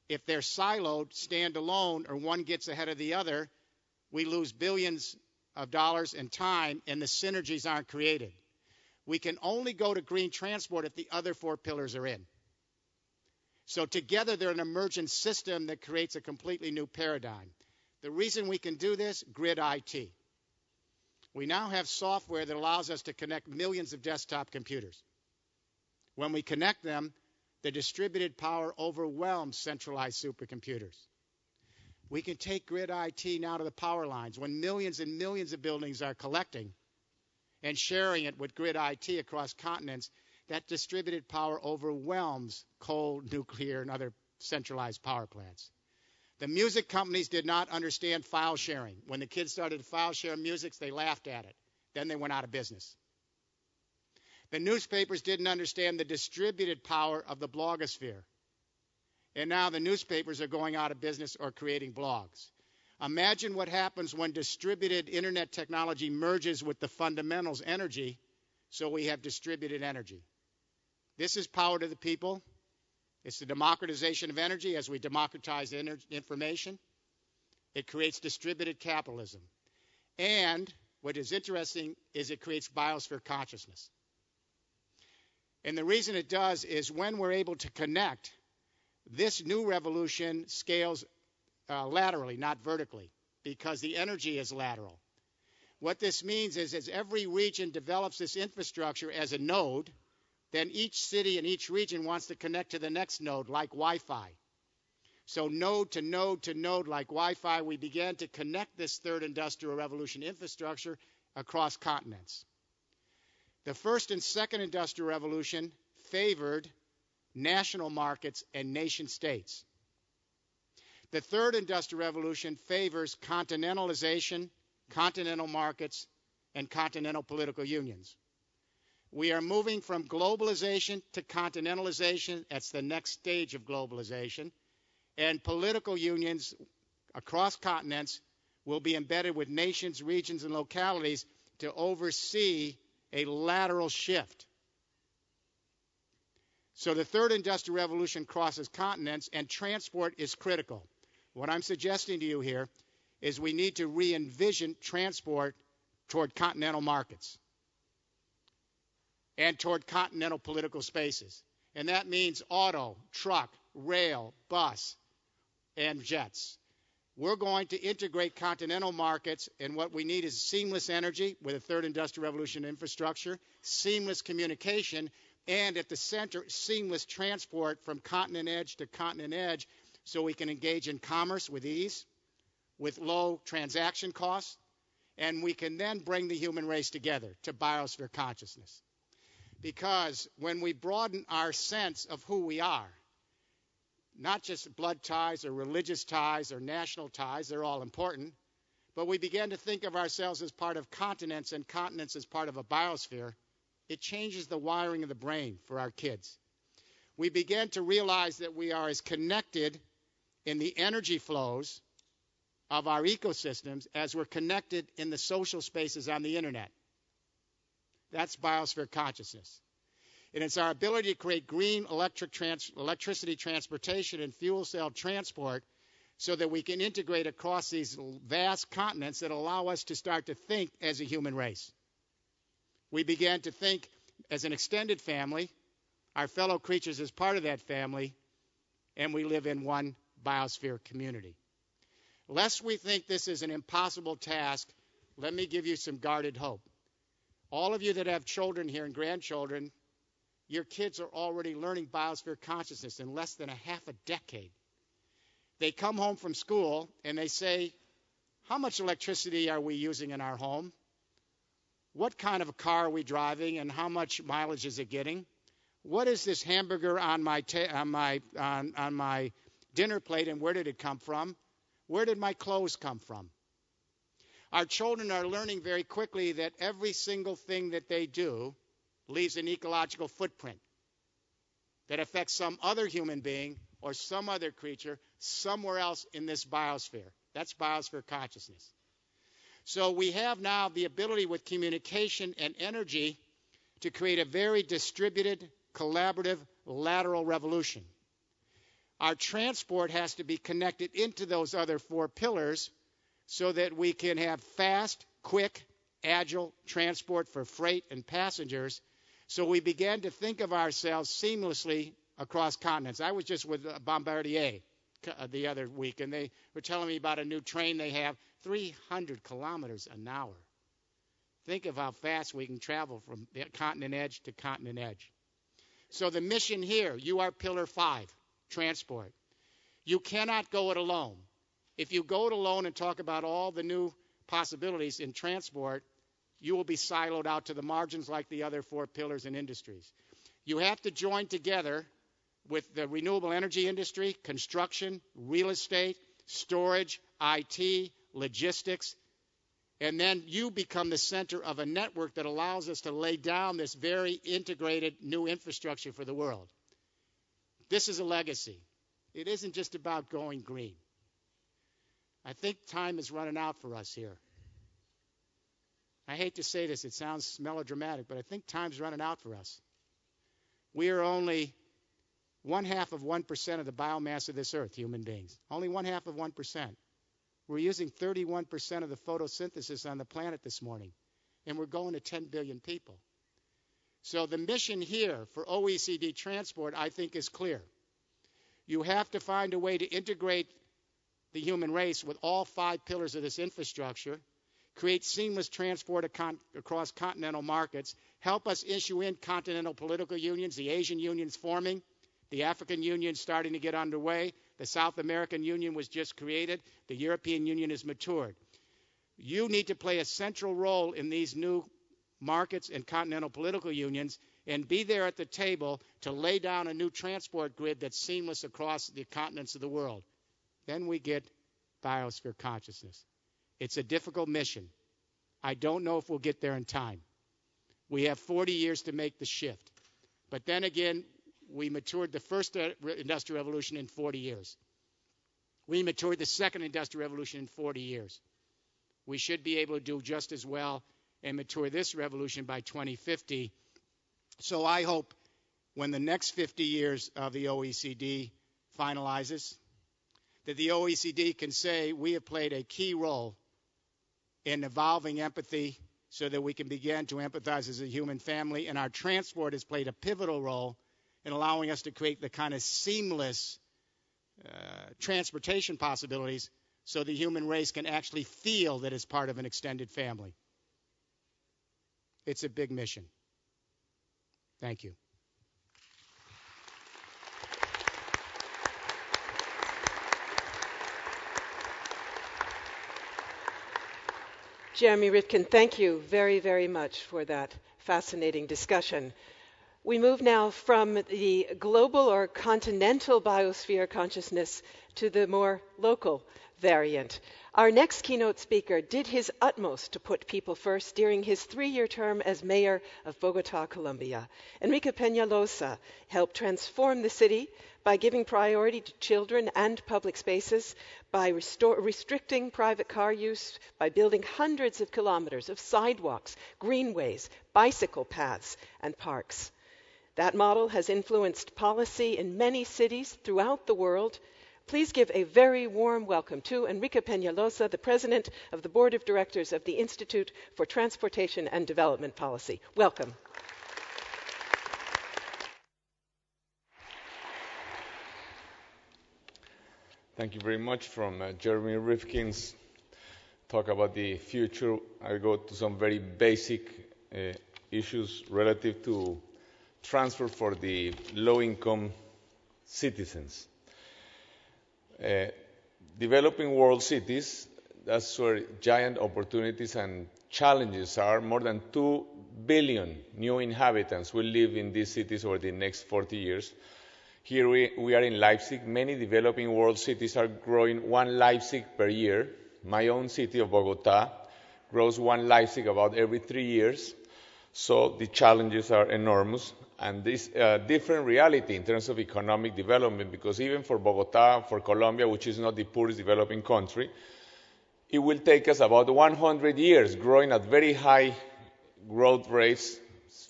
If they're siloed, stand alone, or one gets ahead of the other, we lose billions of dollars in time, and the synergies aren't created. We can only go to green transport if the other 4 pillars are in. So together, they're an emergent system that creates a completely new paradigm. The reason we can do this, grid IT. We now have software that allows us to connect millions of desktop computers. When we connect them, the distributed power overwhelms centralized supercomputers. We can take grid IT now to the power lines. When millions and millions of buildings are collecting and sharing it with grid IT across continents, that distributed power overwhelms coal, nuclear, and other centralized power plants. The music companies did not understand file sharing. When the kids started to file share music, they laughed at it. Then they went out of business. The newspapers didn't understand the distributed power of the blogosphere. And now the newspapers are going out of business or creating blogs. Imagine what happens when distributed internet technology merges with the fundamentals energy, so we have distributed energy. This is power to the people. It's the democratization of energy as we democratize information. It creates distributed capitalism. And what is interesting is it creates biosphere consciousness. And the reason it does is when we're able to connect, this new revolution scales laterally, not vertically, because the energy is lateral. What this means is as every region develops this infrastructure as a node, then each city and each region wants to connect to the next node like Wi-Fi. So node to node to node like Wi-Fi, we began to connect this third industrial revolution infrastructure across continents. The first and second industrial revolution favored national markets and nation states. The third industrial revolution favors continentalization, continental markets, and continental political unions. We are moving from globalization to continentalization. That's the next stage of globalization. And political unions across continents will be embedded with nations, regions, and localities to oversee a lateral shift. So the third industrial revolution crosses continents, and transport is critical. What I'm suggesting to you here is we need to re-envision transport toward continental markets and toward continental political spaces. And that means auto, truck, rail, bus, and jets. We're going to integrate continental markets, and what we need is seamless energy with a third industrial revolution infrastructure, seamless communication, and at the center, seamless transport from continent edge to continent edge so we can engage in commerce with ease, with low transaction costs, and we can then bring the human race together to biosphere consciousness. Because when we broaden our sense of who we are, not just blood ties or religious ties or national ties, they're all important, but we begin to think of ourselves as part of continents and continents as part of a biosphere, it changes the wiring of the brain for our kids. We began to realize that we are as connected in the energy flows of our ecosystems as we're connected in the social spaces on the internet. That's biosphere consciousness. And it's our ability to create green electricity transportation and fuel cell transport so that we can integrate across these vast continents that allow us to start to think as a human race. We began to think as an extended family, our fellow creatures as part of that family, and we live in one biosphere community. Lest we think this is an impossible task, let me give you some guarded hope. All of you that have children here and grandchildren, your kids are already learning biosphere consciousness in less than a half a decade. They come home from school and they say, how much electricity are we using in our home? What kind of a car are we driving and how much mileage is it getting? What is this hamburger on my dinner plate and where did it come from? Where did my clothes come from? Our children are learning very quickly that every single thing that they do leaves an ecological footprint that affects some other human being or some other creature somewhere else in this biosphere. That's biosphere consciousness. So we have now the ability with communication and energy to create a very distributed, collaborative, lateral revolution. Our transport has to be connected into those other four pillars so that we can have fast, quick, agile transport for freight and passengers. So we began to think of ourselves seamlessly across continents. I was just with Bombardier the other week, and they were telling me about a new train they have, 300 kilometers an hour. Think of how fast we can travel from the continent edge to continent edge. So the mission here, you are Pillar 5, transport. You cannot go it alone. If you go it alone and talk about all the new possibilities in transport, you will be siloed out to the margins like the other four pillars and industries. You have to join together with the renewable energy industry, construction, real estate, storage, IT, logistics, and then you become the center of a network that allows us to lay down this very integrated new infrastructure for the world. This is a legacy. It isn't just about going green. I think time is running out for us here. I hate to say this, it sounds melodramatic, but I think time's running out for us. We are only 0.5% of the biomass of this earth, human beings. Only 0.5%. We're using 31% of the photosynthesis on the planet this morning, and we're going to 10 billion people. So the mission here for OECD transport, I think, is clear. You have to find a way to integrate the human race with all 5 pillars of this infrastructure, create seamless transport across continental markets, help us issue in continental political unions, the Asian Union's forming, the African Union starting to get underway, the South American Union was just created, the European Union is matured. You need to play a central role in these new markets and continental political unions and be there at the table to lay down a new transport grid that's seamless across the continents of the world. Then we get biosphere consciousness. It's a difficult mission. I don't know if we'll get there in time. We have 40 years to make the shift. But then again, we matured the first industrial revolution in 40 years. We matured the second industrial revolution in 40 years. We should be able to do just as well and mature this revolution by 2050. So I hope when the next 50 years of the OECD finalizes, that the OECD can say we have played a key role in evolving empathy so that we can begin to empathize as a human family, and our transport has played a pivotal role in allowing us to create the kind of seamless transportation possibilities so the human race can actually feel that it's part of an extended family. It's a big mission. Thank you. Jeremy Rifkin, thank you very, very much for that fascinating discussion. We move now from the global or continental biosphere consciousness to the more local variant. Our next keynote speaker did his utmost to put people first during his 3-year term as mayor of Bogota, Colombia. Enrique Peñalosa helped transform the city by giving priority to children and public spaces, by restricting private car use, by building hundreds of kilometers of sidewalks, greenways, bicycle paths, and parks. That model has influenced policy in many cities throughout the world. Please give a very warm welcome to Enrique Peñalosa, the President of the Board of Directors of the Institute for Transportation and Development Policy. Welcome. Thank you very much. From Jeremy Rifkin's talk about the future, I go to some very basic issues relative to transfer for the low-income citizens. Developing world cities, that's where giant opportunities and challenges are. More than 2 billion new inhabitants will live in these cities over the next 40 years. Here we are in Leipzig. Many developing world cities are growing 1 Leipzig per year. My own city of Bogota grows 1 Leipzig about every 3 years. So the challenges are enormous. And this different reality in terms of economic development, because even for Bogota, for Colombia, which is not the poorest developing country, it will take us about 100 years growing at very high growth rates,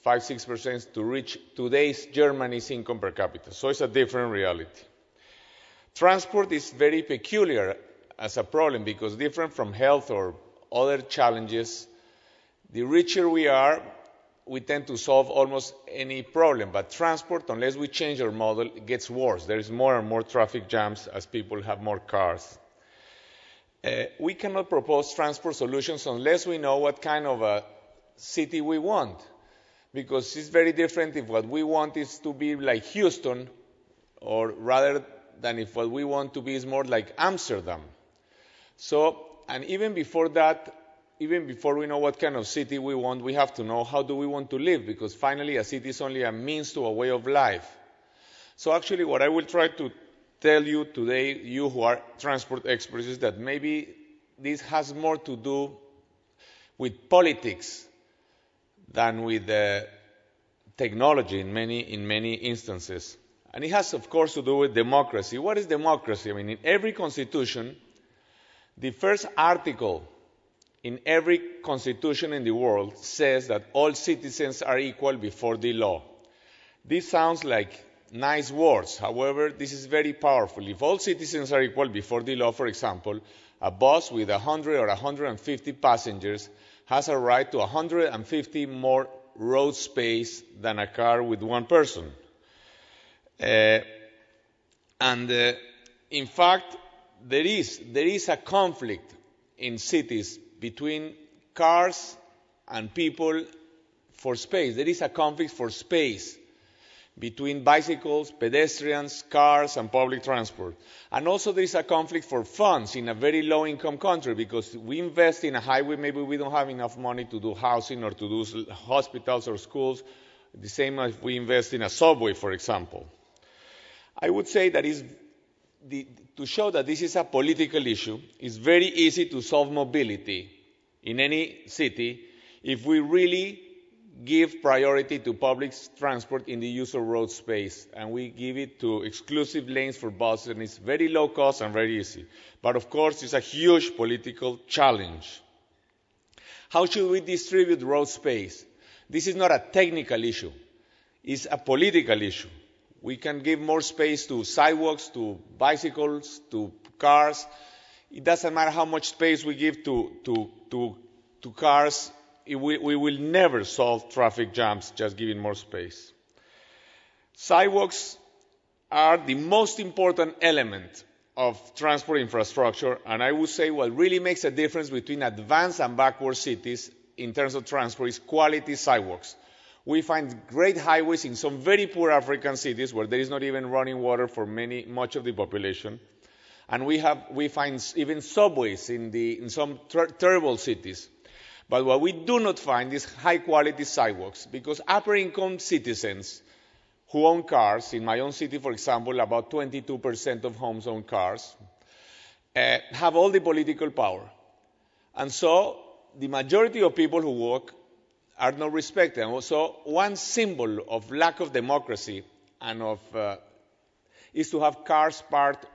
5-6%, to reach today's Germany's income per capita. So it's a different reality. Transport is very peculiar as a problem because different from health or other challenges, the richer we are, we tend to solve almost any problem. But transport, unless we change our model, it gets worse. There is more and more traffic jams as people have more cars. We cannot propose transport solutions unless we know what kind of a city we want. Because it's very different if what we want is to be like Houston, or rather than if what we want to be is more like Amsterdam. So, and even before that, even before we know what kind of city we want, we have to know how do we want to live, because finally a city is only a means to a way of life. So actually what I will try to tell you today, you who are transport experts, is that maybe this has more to do with politics than with technology in many instances. And it has, of course, to do with democracy. What is democracy? I mean, in every constitution, the first article in every constitution in the world says that all citizens are equal before the law. This sounds like nice words. However, this is very powerful. If all citizens are equal before the law, for example, a bus with 100 or 150 passengers has a right to 150 more road space than a car with 1 person. In fact, there is a conflict in cities between cars and people for space. There is a conflict for space between bicycles, pedestrians, cars, and public transport. And also there is a conflict for funds in a very low-income country, because we invest in a highway, maybe we don't have enough money to do housing or to do hospitals or schools, the same as we invest in a subway, for example. I would say that to show that this is a political issue, it's very easy to solve mobility in any city if we really give priority to public transport in the use of road space, and we give it to exclusive lanes for buses, and it's very low cost and very easy. But of course, it's a huge political challenge. How should we distribute road space? This is not a technical issue. It's a political issue. We can give more space to sidewalks, to bicycles, to cars. It doesn't matter how much space we give to cars. We will never solve traffic jams just giving more space. Sidewalks are the most important element of transport infrastructure, and I would say what really makes a difference between advanced and backward cities in terms of transport is quality sidewalks. We find great highways in some very poor African cities where there is not even running water for much of the population, and we find even subways in some terrible cities. But what we do not find is high-quality sidewalks, because upper-income citizens who own cars, in my own city, for example, about 22% of homes own cars, have all the political power. And so the majority of people who walk are not respected. And so one symbol of lack of democracy and is to have cars parked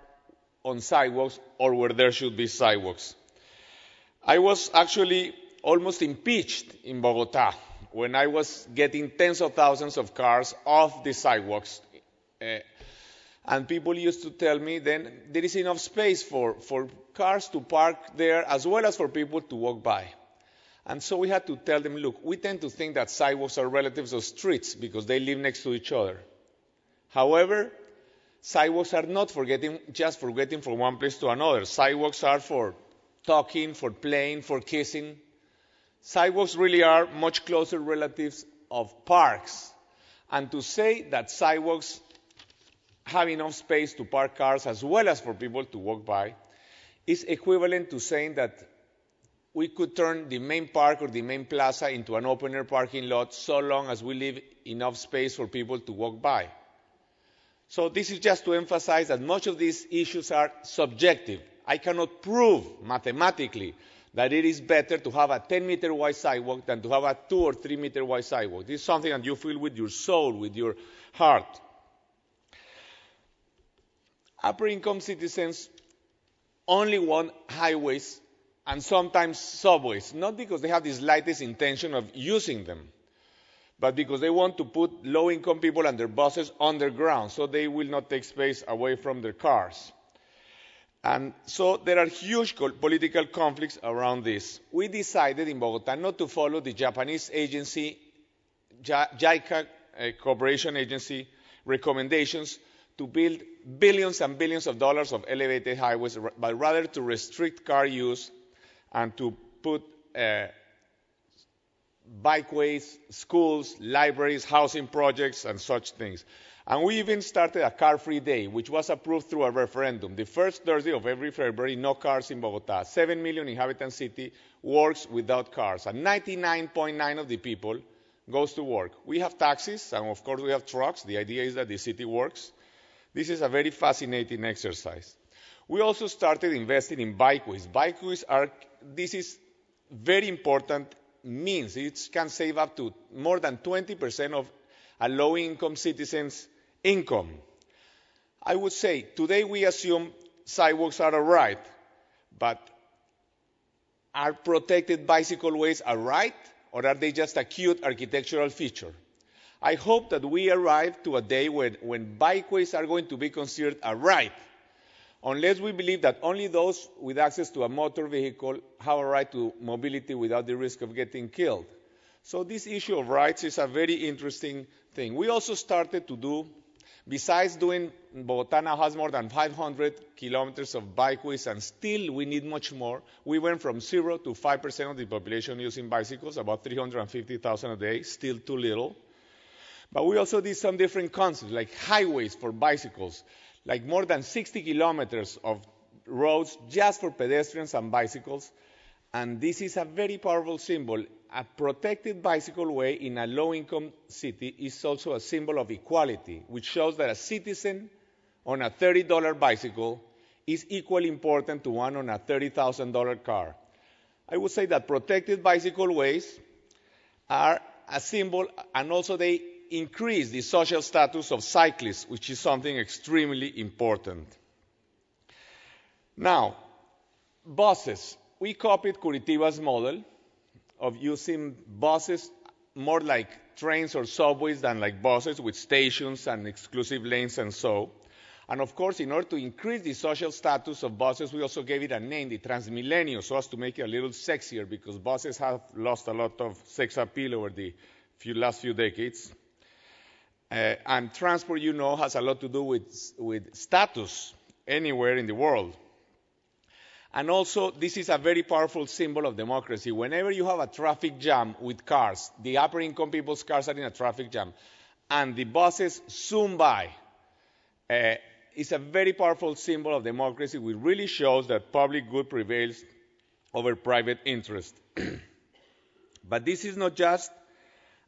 on sidewalks or where there should be sidewalks. I was actually almost impeached in Bogota when I was getting tens of thousands of cars off the sidewalks. And people used to tell me then there is enough space for cars to park there as well as for people to walk by. And so we had to tell them, look, we tend to think that sidewalks are relatives of streets because they live next to each other. However, sidewalks are not just for getting from one place to another. Sidewalks are for talking, for playing, for kissing. Sidewalks really are much closer relatives of parks. And to say that sidewalks have enough space to park cars as well as for people to walk by is equivalent to saying that we could turn the main park or the main plaza into an open-air parking lot so long as we leave enough space for people to walk by. So this is just to emphasize that much of these issues are subjective. I cannot prove mathematically that it is better to have a 10-meter wide sidewalk than to have a 2 or 3 meter wide sidewalk. This is something that you feel with your soul, with your heart. Upper income citizens only want highways and sometimes subways, not because they have the slightest intention of using them, but because they want to put low-income people and their buses underground so they will not take space away from their cars. And so there are huge political conflicts around this. We decided in Bogota not to follow the Japanese agency, JICA cooperation agency, recommendations to build billions and billions of dollars of elevated highways, but rather to restrict car use and to put bikeways, schools, libraries, housing projects, and such things. And we even started a car-free day, which was approved through a referendum. The first Thursday of every February, no cars in Bogota. 7 million inhabitant city works without cars. And 99.9% of the people goes to work. We have taxis, and of course we have trucks. The idea is that the city works. This is a very fascinating exercise. We also started investing in bikeways. This is very important means. It can save up to more than 20% of a low-income citizen's income. I would say today we assume sidewalks are a right, but are protected bicycle ways a right, or are they just a cute architectural feature? I hope that we arrive to a day when bikeways are going to be considered a right, unless we believe that only those with access to a motor vehicle have a right to mobility without the risk of getting killed. So this issue of rights is a very interesting thing. We also started to do, besides doing, Bogota now has more than 500 kilometers of bikeways, and still we need much more. We went from 0 to 5% of the population using bicycles, about 350,000 a day, still too little. But we also did some different concepts, like highways for bicycles, like more than 60 kilometers of roads just for pedestrians and bicycles. And this is a very powerful symbol. A protected bicycle way in a low-income city is also a symbol of equality, which shows that a citizen on a $30 bicycle is equally important to one on a $30,000 car. I would say that protected bicycle ways are a symbol, and also they increase the social status of cyclists, which is something extremely important. Now, buses. We copied Curitiba's model of using buses more like trains or subways than like buses, with stations and exclusive lanes and so. And of course, in order to increase the social status of buses, we also gave it a name, the Transmilenio, so as to make it a little sexier, because buses have lost a lot of sex appeal over the last few decades. And transport, you know, has a lot to do with status anywhere in the world. And also, this is a very powerful symbol of democracy. Whenever you have a traffic jam with cars, the upper income people's cars are in a traffic jam, and the buses zoom by, it's a very powerful symbol of democracy, which really shows that public good prevails over private interest. But this is not just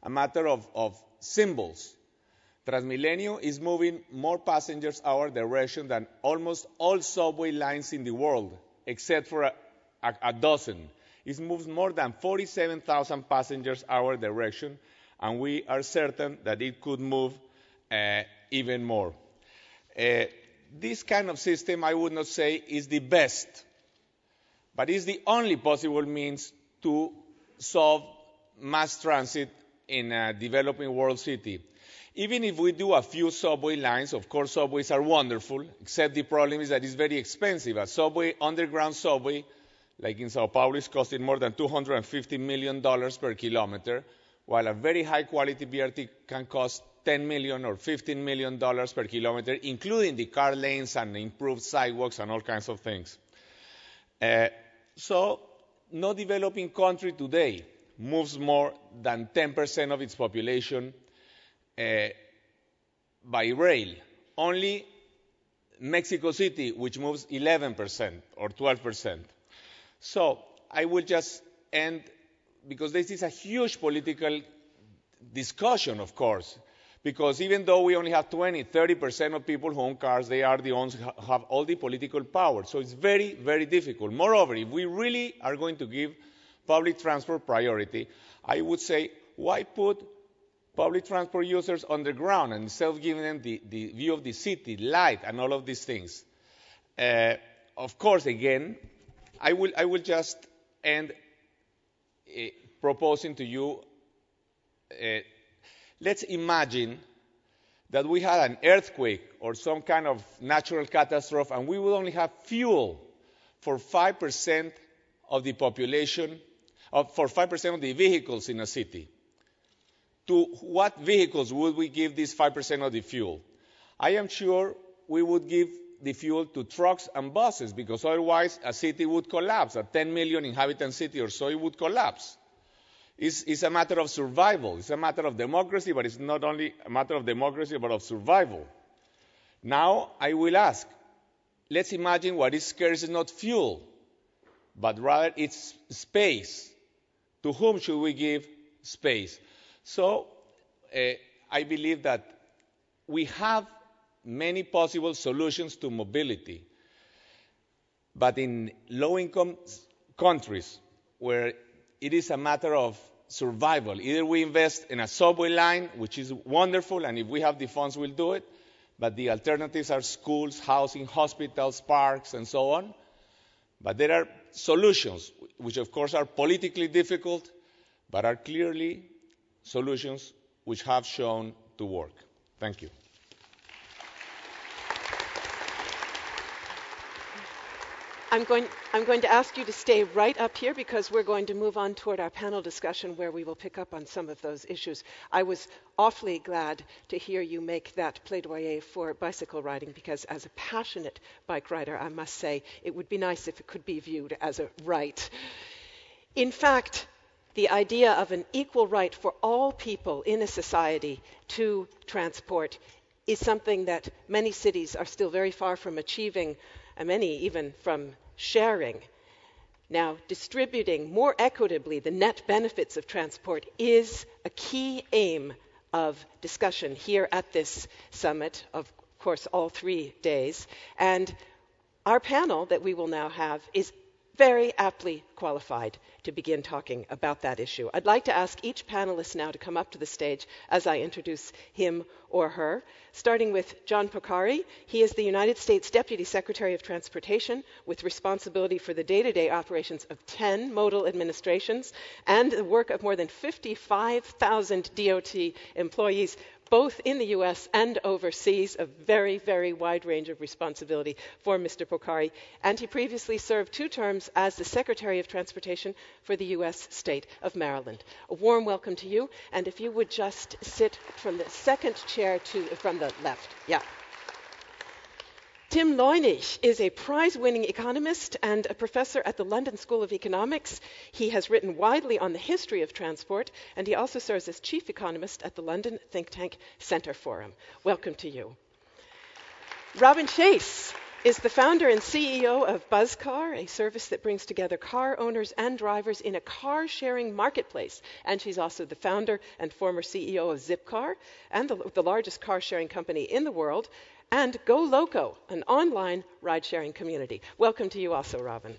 a matter of symbols. Transmilenio is moving more passengers our direction than almost all subway lines in the world, except for a dozen. It moves more than 47,000 passengers our direction, and we are certain that it could move even more. This kind of system, I would not say, is the best, but is the only possible means to solve mass transit in a developing world city. Even if we do a few subway lines, of course subways are wonderful, except the problem is that it's very expensive. A subway, underground subway, like in Sao Paulo, is costing more than $250 million per kilometer, while a very high quality BRT can cost $10 million or $15 million per kilometer, including the car lanes and improved sidewalks and all kinds of things. So no developing country today moves more than 10% of its population by rail. Only Mexico City, which moves 11% or 12%. So I will just end, because this is a huge political discussion, of course, because even though we only have 20, 30% of people who own cars, they are the ones who have all the political power. So it's very, very difficult. Moreover, if we really are going to give public transport priority, I would say, why put public transport users underground and instead of giving them the view of the city, light, and all of these things? Of course, again, I will just end proposing to you, let's imagine that we had an earthquake or some kind of natural catastrophe and we would only have fuel for 5% of the population, for 5% of the vehicles in a city. To what vehicles would we give this 5% of the fuel? I am sure we would give the fuel to trucks and buses, because otherwise a city would collapse. A 10 million inhabitant city or so, it would collapse. It's a matter of survival. It's a matter of democracy, but it's not only a matter of democracy, but of survival. Now I will ask, let's imagine what is scarce is not fuel, but rather it's space. To whom should we give space? So I believe that we have many possible solutions to mobility. But in low-income countries, where it is a matter of survival, either we invest in a subway line, which is wonderful, and if we have the funds, we'll do it, but the alternatives are schools, housing, hospitals, parks, and so on. But there are solutions, which of course are politically difficult, but are clearly solutions which have shown to work. Thank you. I'm going to ask you to stay right up here because we're going to move on toward our panel discussion where we will pick up on some of those issues. I was awfully glad to hear you make that plaidoyer for bicycle riding, because as a passionate bike rider, I must say it would be nice if it could be viewed as a right. In fact, the idea of an equal right for all people in a society to transport is something that many cities are still very far from achieving, and many even from sharing. Now, distributing more equitably the net benefits of transport is a key aim of discussion here at this summit, of course, all 3 days. And our panel that we will now have is very aptly qualified to begin talking about that issue. I'd like to ask each panelist now to come up to the stage as I introduce him or her, starting with John Porcari. He is the United States Deputy Secretary of Transportation with responsibility for the day-to-day operations of 10 modal administrations and the work of more than 55,000 DOT employees, both in the US and overseas, a very, very wide range of responsibility for Mr. Porcari. And he previously served 2 terms as the Secretary of Transportation for the US state of Maryland. A warm welcome to you, and if you would just sit from the second chair from the left. Yeah. Tim Leunig is a prize-winning economist and a professor at the London School of Economics. He has written widely on the history of transport, and he also serves as chief economist at the London think tank Centre Forum. Welcome to you. Robin Chase is the founder and CEO of BuzzCar, a service that brings together car owners and drivers in a car-sharing marketplace. And she's also the founder and former CEO of Zipcar, and the largest car-sharing company in the world, and Go Loco, an online ride-sharing community. Welcome to you also, Robin.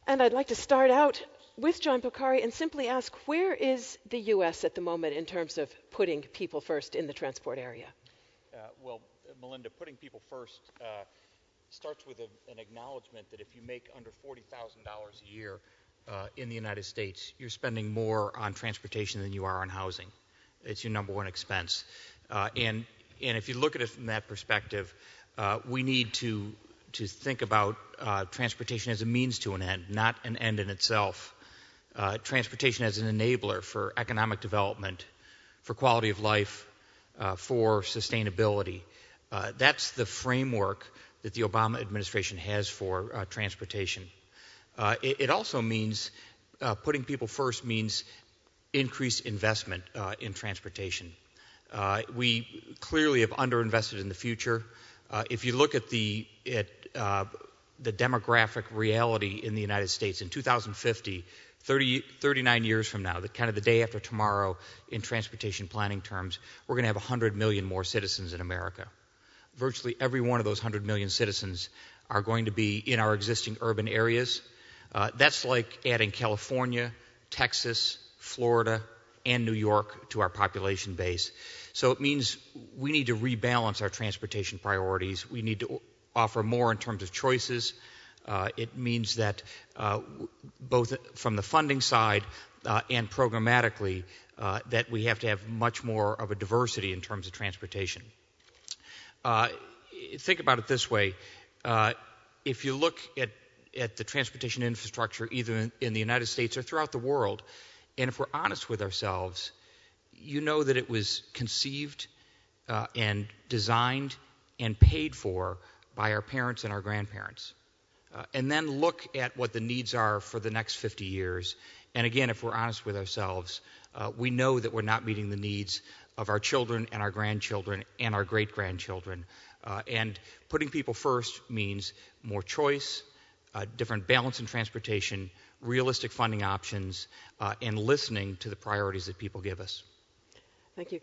And I'd like to start out with John Pocari and simply ask, where is the U.S. at the moment in terms of putting people first in the transport area? Well, Melinda, putting people first starts with an acknowledgement that if you make under $40,000 a year in the United States, you're spending more on transportation than you are on housing. It's your number one expense. And if you look at it from that perspective, we need to think about transportation as a means to an end, not an end in itself. Transportation as an enabler for economic development, for quality of life, for sustainability. That's the framework that the Obama administration has for transportation. It also means putting people first means increased investment in transportation. We clearly have underinvested in the future. If you look at the demographic reality in the United States in 2050, 39 years from now, kind of the day after tomorrow in transportation planning terms, we're going to have 100 million more citizens in America. Virtually every one of those 100 million citizens are going to be in our existing urban areas. That's like adding California, Texas, Florida, and New York to our population base. So it means we need to rebalance our transportation priorities. We need to offer more in terms of choices. It means that both from the funding side and programmatically, that we have to have much more of a diversity in terms of transportation. Think about it this way. If you look at the transportation infrastructure either in the United States or throughout the world, and if we're honest with ourselves, you know that it was conceived and designed and paid for by our parents and our grandparents. And then look at what the needs are for the next 50 years. And again, if we're honest with ourselves, we know that we're not meeting the needs of our children and our grandchildren and our great-grandchildren. And putting people first means more choice, different balance in transportation, realistic funding options, and listening to the priorities that people give us. Thank you.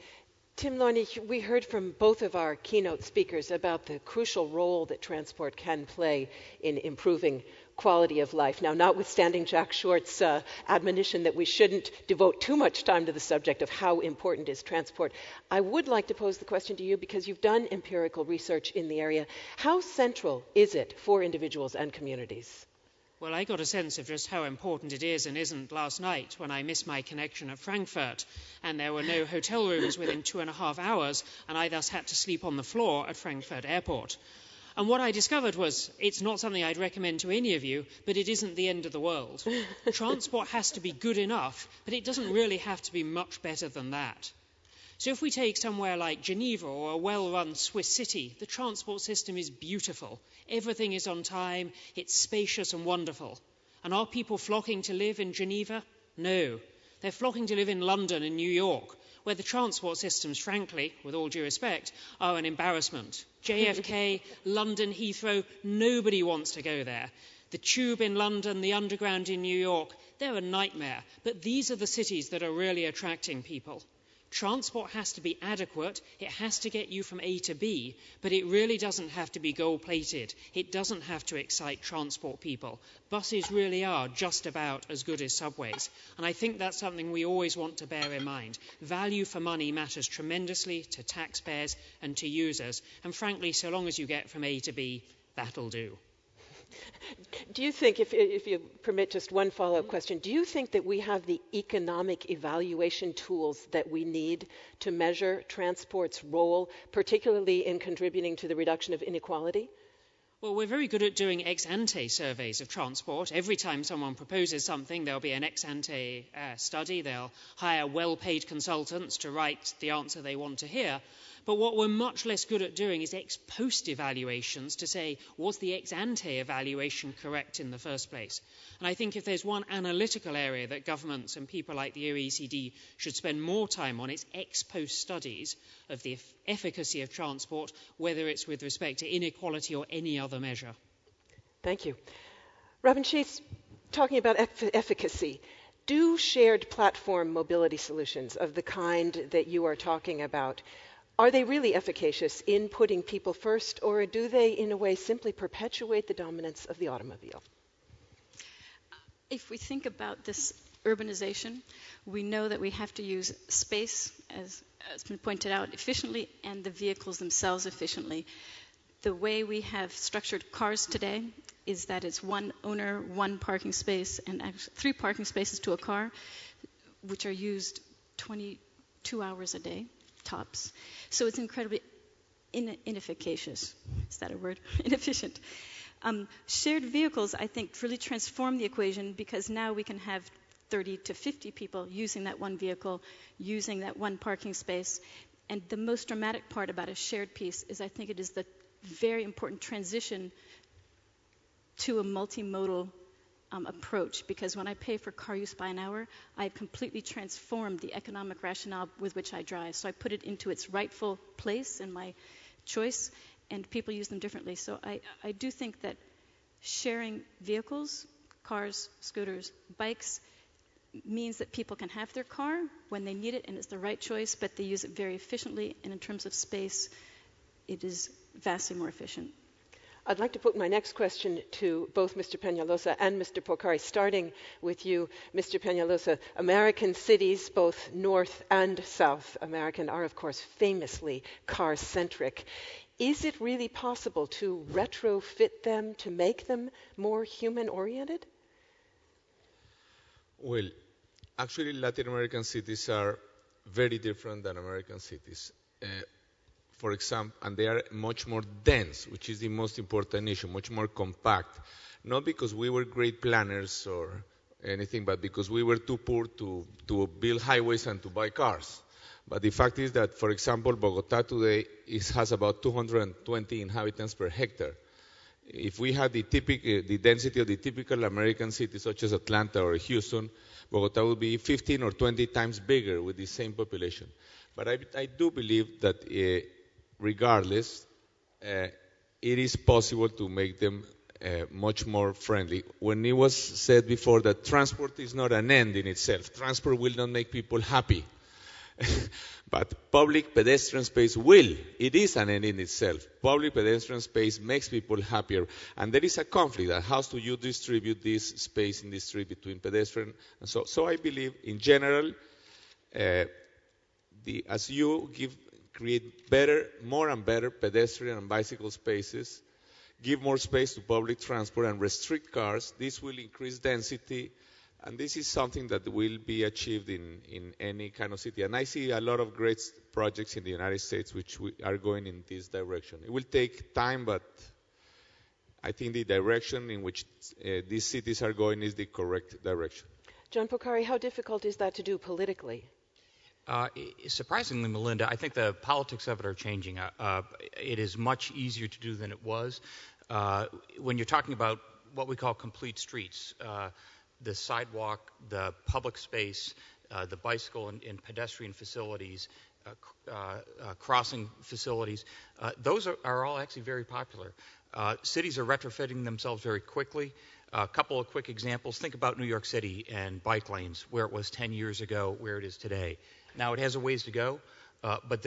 Tim Loney, we heard from both of our keynote speakers about the crucial role that transport can play in improving quality of life. Now, notwithstanding Jack Short's admonition that we shouldn't devote too much time to the subject of how important is transport, I would like to pose the question to you because you've done empirical research in the area. How central is it for individuals and communities? Well, I got a sense of just how important it is and isn't last night when I missed my connection at Frankfurt and there were no hotel rooms within 2.5 hours and I thus had to sleep on the floor at Frankfurt Airport. And what I discovered was it's not something I'd recommend to any of you, but it isn't the end of the world. Transport has to be good enough, but it doesn't really have to be much better than that. So if we take somewhere like Geneva or a well-run Swiss city, the transport system is beautiful. Everything is on time, it's spacious and wonderful. And are people flocking to live in Geneva? No. They're flocking to live in London and New York, where the transport systems, frankly, with all due respect, are an embarrassment. JFK, London, Heathrow, nobody wants to go there. The tube in London, the underground in New York, they're a nightmare. But these are the cities that are really attracting people. Transport has to be adequate, it has to get you from A to B, but it really doesn't have to be gold-plated. It doesn't have to excite transport people. Buses really are just about as good as subways. And I think that's something we always want to bear in mind. Value for money matters tremendously to taxpayers and to users. And frankly, so long as you get from A to B, that'll do. Do you think, if you permit just one follow-up question, do you think that we have the economic evaluation tools that we need to measure transport's role, particularly in contributing to the reduction of inequality? Well, we're very good at doing ex-ante surveys of transport. Every time someone proposes something, there'll be an ex-ante study. They'll hire well-paid consultants to write the answer they want to hear. But what we're much less good at doing is ex post evaluations to say, was the ex ante evaluation correct in the first place? And I think if there's one analytical area that governments and people like the OECD should spend more time on, it's ex post studies of the efficacy of transport, whether it's with respect to inequality or any other measure. Thank you. Robin Sheets, talking about efficacy, do shared platform mobility solutions of the kind that you are talking about, are they really efficacious in putting people first, or do they, in a way, simply perpetuate the dominance of the automobile? If we think about this urbanization, we know that we have to use space, as has been pointed out, efficiently, and the vehicles themselves efficiently. The way we have structured cars today is that it's one owner, one parking space, and 3 parking spaces to a car, which are used 22 hours a day, tops. So it's incredibly inefficacious. Is that a word? Inefficient. Shared vehicles, I think, really transform the equation, because now we can have 30 to 50 people using that one vehicle, using that one parking space. And the most dramatic part about a shared piece is I think it is the very important transition to a multimodal approach, because when I pay for car use by an hour, I've completely transformed the economic rationale with which I drive. So I put it into its rightful place in my choice, and people use them differently. So I do think that sharing vehicles, cars, scooters, bikes, means that people can have their car when they need it and it's the right choice, but they use it very efficiently, and in terms of space, it is vastly more efficient. I'd like to put my next question to both Mr. Peñalosa and Mr. Porcari, starting with you, Mr. Peñalosa. American cities, both North and South American, are, of course, famously car-centric. Is it really possible to retrofit them to make them more human-oriented? Well, actually, Latin American cities are very different than American cities. For example, and they are much more dense, which is the most important issue, much more compact. Not because we were great planners or anything, but because we were too poor to build highways and to buy cars. But the fact is that, for example, Bogota today has about 220 inhabitants per hectare. If we had the density of the typical American city, such as Atlanta or Houston, Bogota would be 15 or 20 times bigger with the same population. But I do believe that regardless, it is possible to make them much more friendly. When it was said before that transport is not an end in itself, transport will not make people happy. But public pedestrian space will. It is an end in itself. Public pedestrian space makes people happier. And there is a conflict. How do you distribute this space in the street between pedestrian and so I believe, in general, as you create more and better pedestrian and bicycle spaces, give more space to public transport and restrict cars, this will increase density, and this is something that will be achieved in any kind of city. And I see a lot of great projects in the United States which are going in this direction. It will take time, but I think the direction in which these cities are going is the correct direction. John Porcari, how difficult is that to do politically? Surprisingly, Melinda, I think the politics of it are changing. It is much easier to do than it was. When you're talking about what we call complete streets, the sidewalk, the public space, the bicycle and pedestrian facilities, crossing facilities, those are all actually very popular. Cities are retrofitting themselves very quickly. A couple of quick examples. Think about New York City and bike lanes, where it was 10 years ago, where it is today. Now, it has a ways to go, but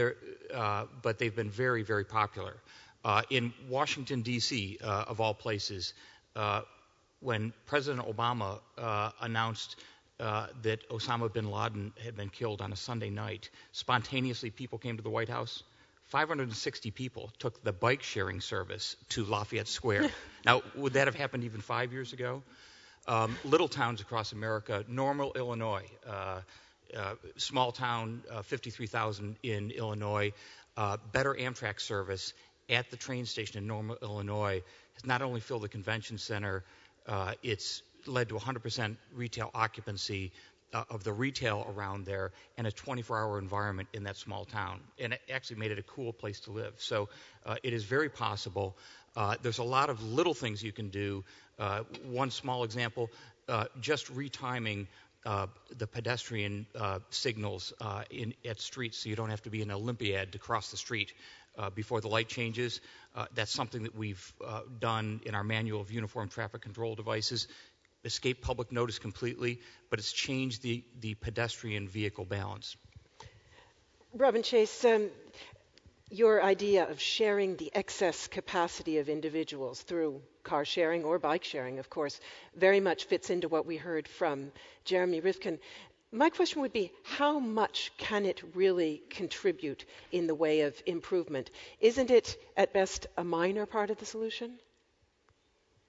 they've been very, very popular. In Washington, D.C., of all places, when President Obama announced that Osama bin Laden had been killed on a Sunday night, spontaneously people came to the White House. 560 people took the bike-sharing service to Lafayette Square. Now, would that have happened even 5 years ago? Little towns across America, Normal, Illinois, small town, 53,000 in Illinois, better Amtrak service at the train station in Normal, Illinois, has not only filled the convention center, it's led to 100% retail occupancy, of the retail around there and a 24-hour environment in that small town. And it actually made it a cool place to live. So it is very possible. There's a lot of little things you can do. One small example, just retiming the pedestrian signals at streets so you don't have to be an Olympiad to cross the street before the light changes. That's something that we've done in our manual of uniform traffic control devices. Escaped public notice completely, but it's changed the pedestrian vehicle balance. Robin Chase, your idea of sharing the excess capacity of individuals through car sharing or bike sharing, of course, very much fits into what we heard from Jeremy Rifkin. My question would be, how much can it really contribute in the way of improvement? Isn't it, at best, a minor part of the solution?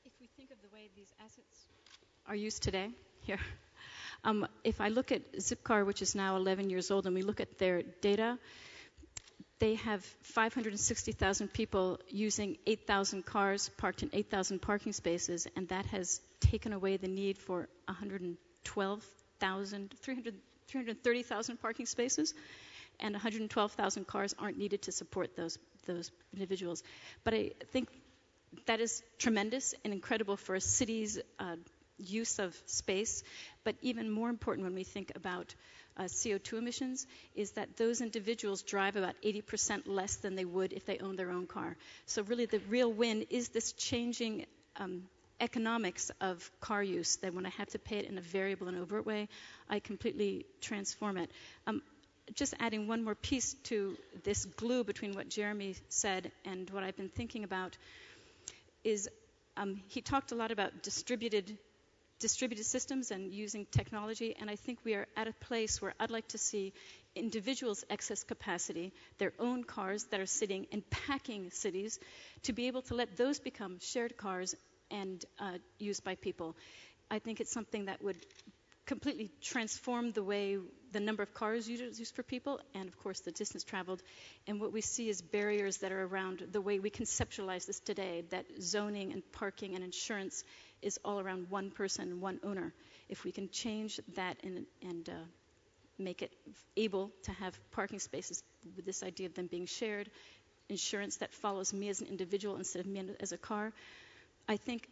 If we think of the way these assets are used today, here, if I look at Zipcar, which is now 11 years old, and we look at their data, they have 560,000 people using 8,000 cars parked in 8,000 parking spaces, and that has taken away the need for 330,000 parking spaces, and 112,000 cars aren't needed to support those individuals. But I think that is tremendous and incredible for a city's use of space. But even more important when we think about CO2 emissions is that those individuals drive about 80% less than they would if they owned their own car. So really the real win is this changing economics of car use, that when I have to pay it in a variable and overt way, I completely transform it. Just adding one more piece to this glue between what Jeremy said and what I've been thinking about is he talked a lot about distributed systems and using technology, and I think we are at a place where I'd like to see individuals' excess capacity, their own cars that are sitting and packing cities, to be able to let those become shared cars and used by people. I think it's something that would completely transform the way the number of cars used for people and, of course, the distance traveled. And what we see is barriers that are around the way we conceptualize this today, that zoning and parking and insurance is all around one person, one owner. If we can change that and make it able to have parking spaces with this idea of them being shared, insurance that follows me as an individual instead of me as a car, I think,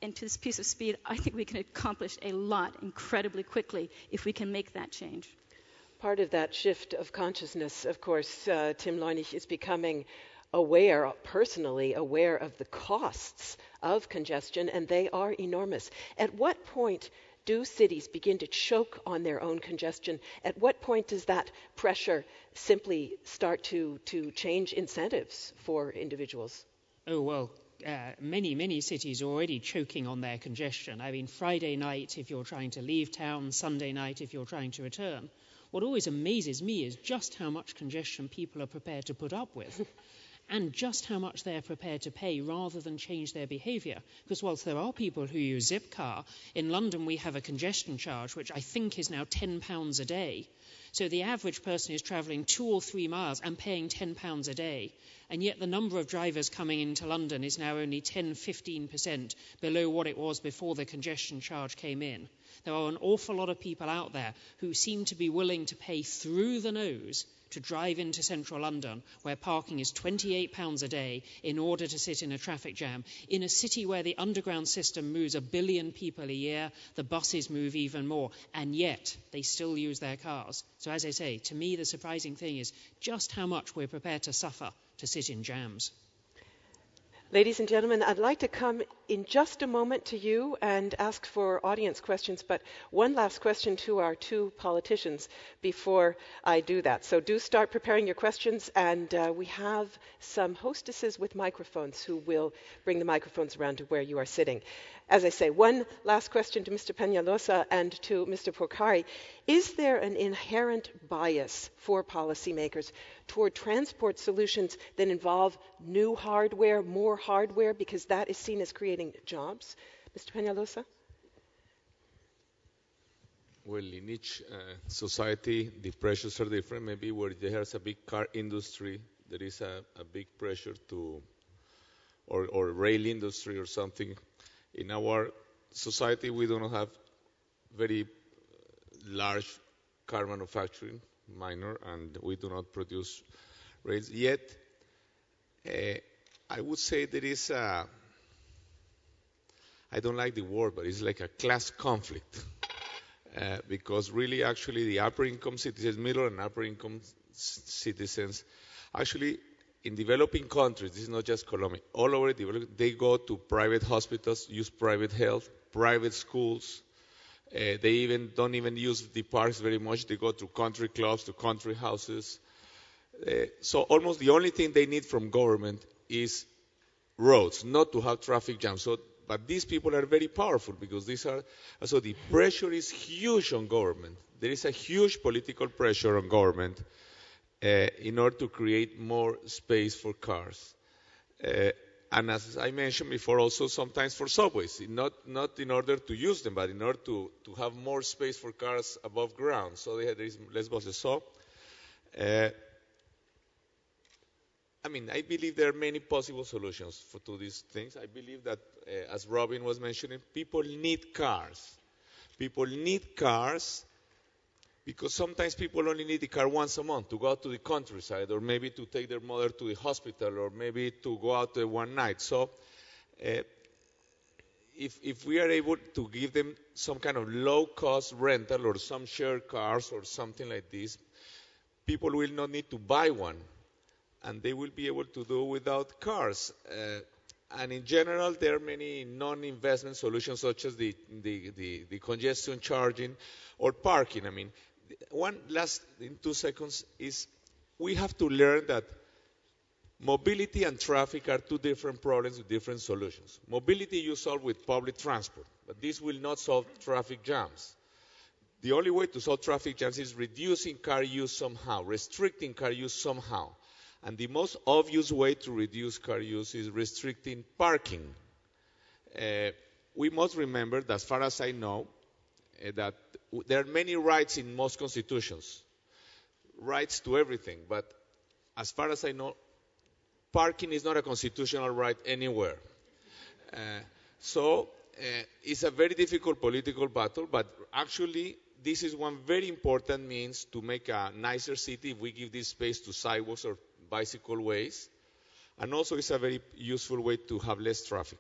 and to this piece of speed, I think we can accomplish a lot incredibly quickly if we can make that change. Part of that shift of consciousness, of course, Tim Leunig, is becoming personally aware of the costs of congestion, and they are enormous. At what point do cities begin to choke on their own congestion? At what point does that pressure simply start to change incentives for individuals? Oh, well, many cities are already choking on their congestion. I mean, Friday night if you're trying to leave town, Sunday night if you're trying to return. What always amazes me is just how much congestion people are prepared to put up with. And just how much they're prepared to pay rather than change their behaviour. Because whilst there are people who use Zipcar, in London we have a congestion charge which I think is now £10 a day. So the average person is travelling 2 or 3 miles and paying £10 a day. And yet the number of drivers coming into London is now only 10-15% below what it was before the congestion charge came in. There are an awful lot of people out there who seem to be willing to pay through the nose to drive into central London, where parking is £28 a day, in order to sit in a traffic jam, in a city where the underground system moves 1 billion people a year, the buses move even more, and yet they still use their cars. So as I say, to me the surprising thing is just how much we're prepared to suffer to sit in jams. Ladies and gentlemen, I'd like to come in just a moment to you and ask for audience questions, but one last question to our two politicians before I do that. So do start preparing your questions, and we have some hostesses with microphones who will bring the microphones around to where you are sitting. As I say, one last question to Mr. Peñalosa and to Mr. Porcari. Is there an inherent bias for policymakers toward transport solutions that involve new hardware, more hardware, because that is seen as creating jobs? Mr. Peñalosa? Well, in each society, the pressures are different. Maybe where there's a big car industry, there is a big pressure to, or rail industry or something. In our society, we do not have very large car manufacturing, minor, and we do not produce rails yet. I would say there is a, I don't like the word, but it's like a class conflict. Because really, actually, the upper income citizens, middle and upper income citizens, actually, in developing countries, this is not just Colombia, all over they go to private hospitals, use private health, private schools. They even don't even use the parks very much. They go to country clubs, to country houses. So almost the only thing they need from government is roads, not to have traffic jams. But these people are very powerful because so the pressure is huge on government. There is a huge political pressure on government in order to create more space for cars. And as I mentioned before, also sometimes for subways, not in order to use them, but in order to have more space for cars above ground. So there is less buses. So, I believe there are many possible solutions to these things. I believe that, as Robin was mentioning, people need cars. People need cars because sometimes people only need the car once a month to go out to the countryside, or maybe to take their mother to the hospital, or maybe to go out one night. So if we are able to give them some kind of low-cost rental or some shared cars or something like this, people will not need to buy one, and they will be able to do without cars. And in general, there are many non-investment solutions, such as the congestion charging or parking. One last, in 2 seconds, is we have to learn that mobility and traffic are two different problems with different solutions. Mobility you solve with public transport, but this will not solve traffic jams. The only way to solve traffic jams is reducing car use somehow, restricting car use somehow. And the most obvious way to reduce car use is restricting parking. We must remember that, as far as I know, that there are many rights in most constitutions, rights to everything. But as far as I know, parking is not a constitutional right anywhere. So it's a very difficult political battle, but actually this is one very important means to make a nicer city if we give this space to sidewalks or bicycle ways. And also it's a very useful way to have less traffic.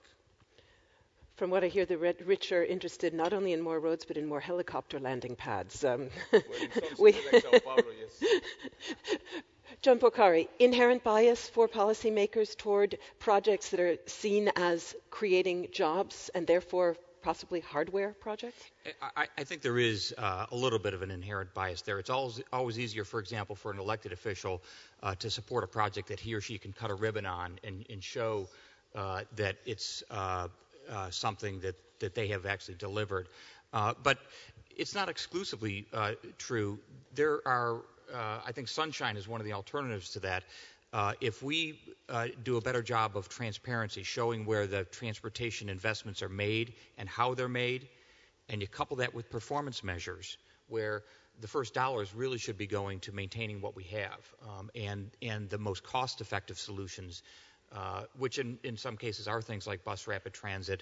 From what I hear, the rich are interested not only in more roads, but in more helicopter landing pads. Well, in some cities like Sao Paulo, yes. John Pocari, inherent bias for policymakers toward projects that are seen as creating jobs and therefore possibly hardware projects? I think there is a little bit of an inherent bias there. It's always easier, for example, for an elected official to support a project that he or she can cut a ribbon on and show that it's something that they have actually delivered. But it's not exclusively true. There are, I think sunshine is one of the alternatives to that. If we do a better job of transparency, showing where the transportation investments are made and how they're made, and you couple that with performance measures, where the first dollars really should be going to maintaining what we have, and the most cost-effective solutions, which in some cases are things like bus rapid transit,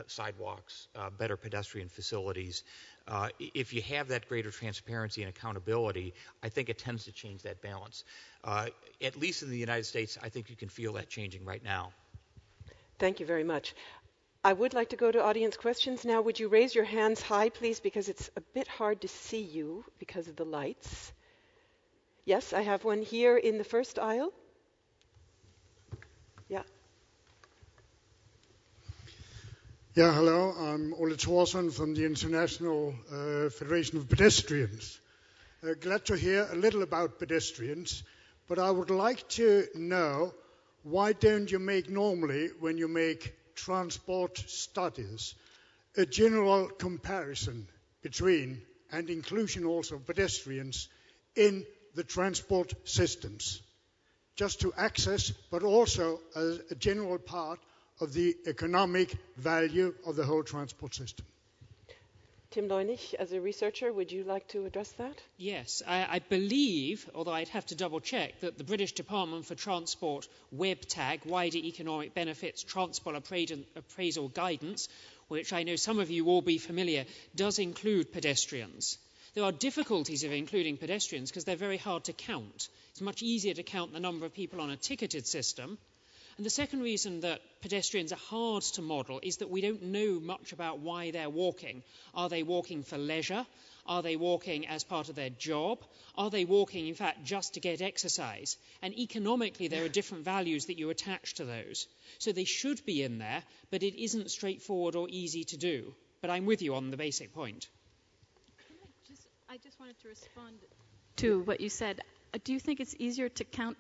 sidewalks, better pedestrian facilities. If you have that greater transparency and accountability, I think it tends to change that balance. At least in the United States, I think you can feel that changing right now. Thank you very much. I would like to go to audience questions now. Would you raise your hands high, please, because it's a bit hard to see you because of the lights. Yes, I have one here in the first aisle. Yeah. Yeah, hello. I'm Ole Thorsen from the International Federation of Pedestrians. Glad to hear a little about pedestrians, but I would like to know, why don't you make normally, when you make transport studies, a general comparison between and inclusion also of pedestrians in the transport systems, just to access, but also as a general part of the economic value of the whole transport system? Tim Leunig, as a researcher, would you like to address that? Yes, I believe, although I'd have to double check, that the British Department for Transport WebTag, Wider Economic Benefits Transport Appraisal Guidance, which I know some of you will be familiar, does include pedestrians. There are difficulties of including pedestrians because they're very hard to count. It's much easier to count the number of people on a ticketed system. And the second reason that pedestrians are hard to model is that we don't know much about why they're walking. Are they walking for leisure? Are they walking as part of their job? Are they walking, in fact, just to get exercise? And economically, there are different values that you attach to those. So they should be in there, but it isn't straightforward or easy to do. But I'm with you on the basic point. I just wanted to respond to what you said. Do you think it's easier to count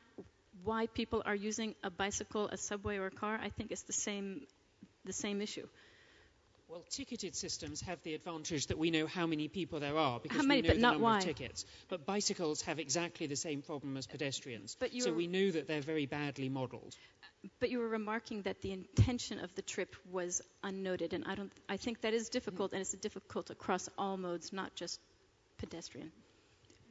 why people are using a bicycle, a subway, or a car? I think it's the same issue. Well, ticketed systems have the advantage that we know how many people there are because how many, we know but the not number why. of tickets. But bicycles have exactly the same problem as pedestrians. But so we know that they're very badly modelled. But you were remarking that the intention of the trip was unnoted, and I think that is difficult, and it's difficult across all modes, not just pedestrian.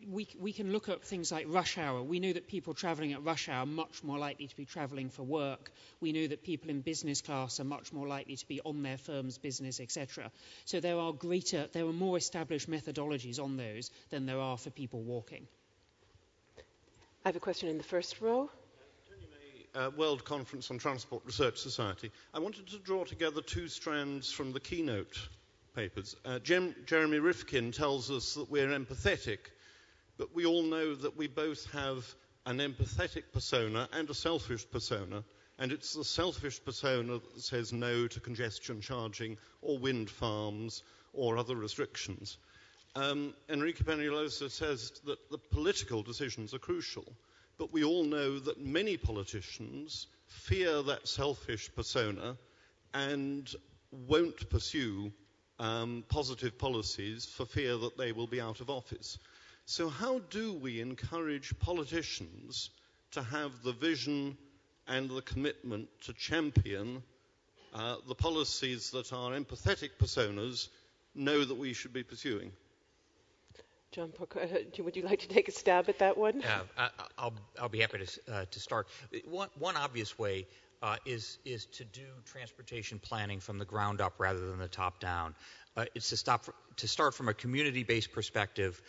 We can look at things like rush hour. We know that people travelling at rush hour are much more likely to be travelling for work. We know that people in business class are much more likely to be on their firm's business, etc. So there are more established methodologies on those than there are for people walking. I have a question in the first row. World Conference on Transport Research Society. I wanted to draw together two strands from the keynote papers. Jeremy Rifkin tells us that we're empathetic, but we all know that we both have an empathetic persona and a selfish persona, and it's the selfish persona that says no to congestion charging or wind farms or other restrictions. Enrique Peñalosa says that the political decisions are crucial, but we all know that many politicians fear that selfish persona and won't pursue positive policies for fear that they will be out of office. So how do we encourage politicians to have the vision and the commitment to champion the policies that our empathetic personas know that we should be pursuing? John, would you like to take a stab at that one? I'll be happy to start. One obvious way is to do transportation planning from the ground up rather than the top down. It's to start from a community-based perspective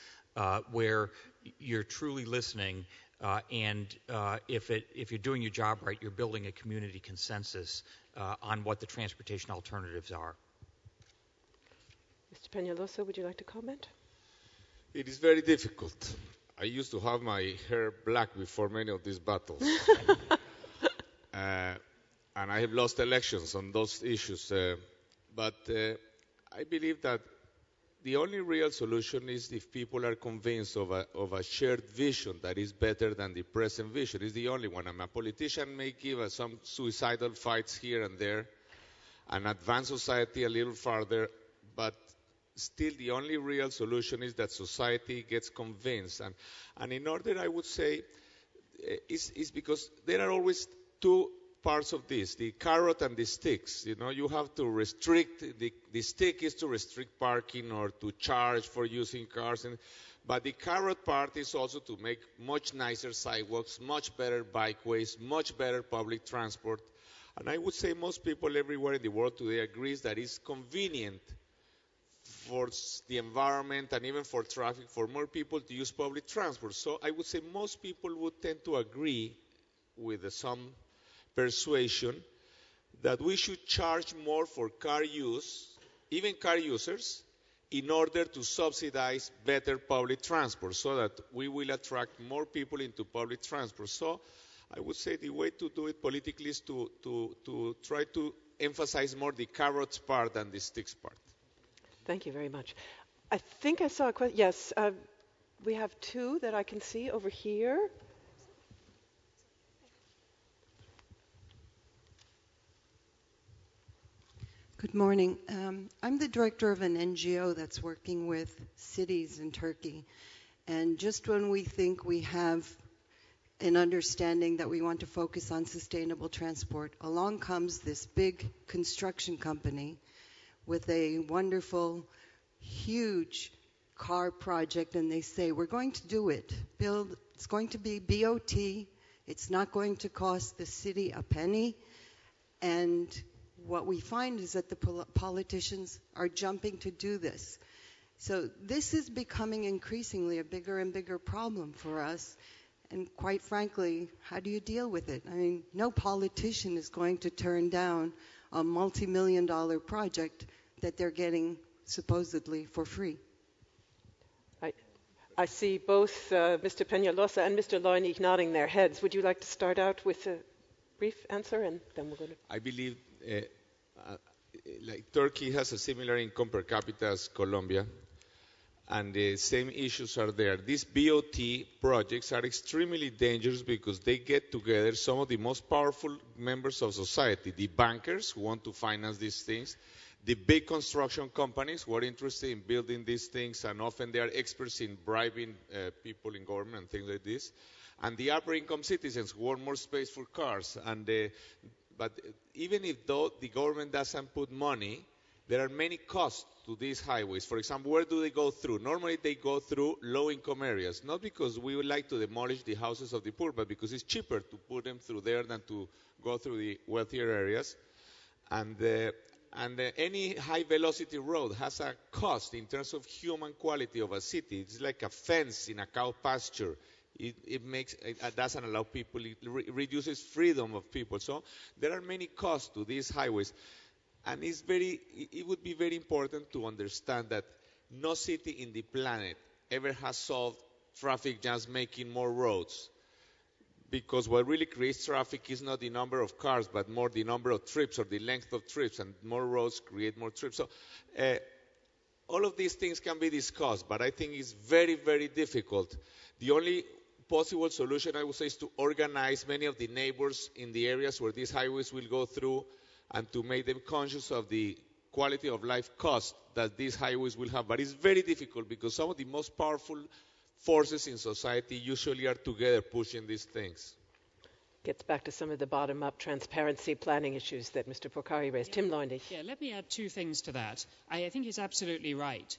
where you're truly listening, and if you're doing your job right, you're building a community consensus on what the transportation alternatives are. Mr. Peñalosa, would you like to comment? It is very difficult. I used to have my hair black before many of these battles. And I have lost elections on those issues. But I believe that the only real solution is if people are convinced of a shared vision that is better than the present vision. It's the only one. A politician may give some suicidal fights here and there and advance society a little farther, but still the only real solution is that society gets convinced. And in order, I would say, is because there are always two parts of this, the carrot and the sticks. You know, you have to restrict, the stick is to restrict parking or to charge for using cars. But the carrot part is also to make much nicer sidewalks, much better bikeways, much better public transport. And I would say most people everywhere in the world today agrees that it's convenient for the environment and even for traffic, for more people to use public transport. So I would say most people would tend to agree with some persuasion that we should charge more for car use, even car users, in order to subsidize better public transport so that we will attract more people into public transport. So I would say the way to do it politically is to try to emphasize more the carrots part than the sticks part. Thank you very much. I think I saw a question. Yes, we have two that I can see over here. Good morning. I'm the director of an NGO that's working with cities in Turkey. And just when we think we have an understanding that we want to focus on sustainable transport, along comes this big construction company with a wonderful, huge car project, and they say, we're going to do it. It's going to be BOT. It's not going to cost the city a penny. And what we find is that the politicians are jumping to do this. So this is becoming increasingly a bigger and bigger problem for us. And quite frankly, how do you deal with it? I mean, no politician is going to turn down a multi-million-dollar project that they're getting supposedly for free. I see both Mr. Peñalosa and Mr. Leunig nodding their heads. Would you like to start out with a brief answer, and then we'll go to... I believe like Turkey has a similar income per capita as Colombia, and the same issues are there. These BOT projects are extremely dangerous because they get together some of the most powerful members of society, the bankers who want to finance these things, the big construction companies who are interested in building these things, and often they are experts in bribing people in government and things like this, and the upper income citizens who want more space for cars. But even if the government doesn't put money, there are many costs to these highways. For example, where do they go through? Normally they go through low-income areas, not because we would like to demolish the houses of the poor, but because it's cheaper to put them through there than to go through the wealthier areas. And any high-velocity road has a cost in terms of human quality of a city. It's like a fence in a cow pasture. It doesn't allow people, it reduces freedom of people. So there are many costs to these highways. And it would be very important to understand that no city in the planet ever has solved traffic jams making more roads. Because what really creates traffic is not the number of cars, but more the number of trips or the length of trips, and more roads create more trips. So all of these things can be discussed, but I think it's very, very difficult. The only possible solution, I would say, is to organize many of the neighbors in the areas where these highways will go through, and to make them conscious of the quality of life cost that these highways will have. But it's very difficult because some of the most powerful forces in society usually are together pushing these things. Gets back to some of the bottom-up transparency planning issues that Mr. Porcari raised. Tim Leunig. Yeah, let me add two things to that. I think it's absolutely right.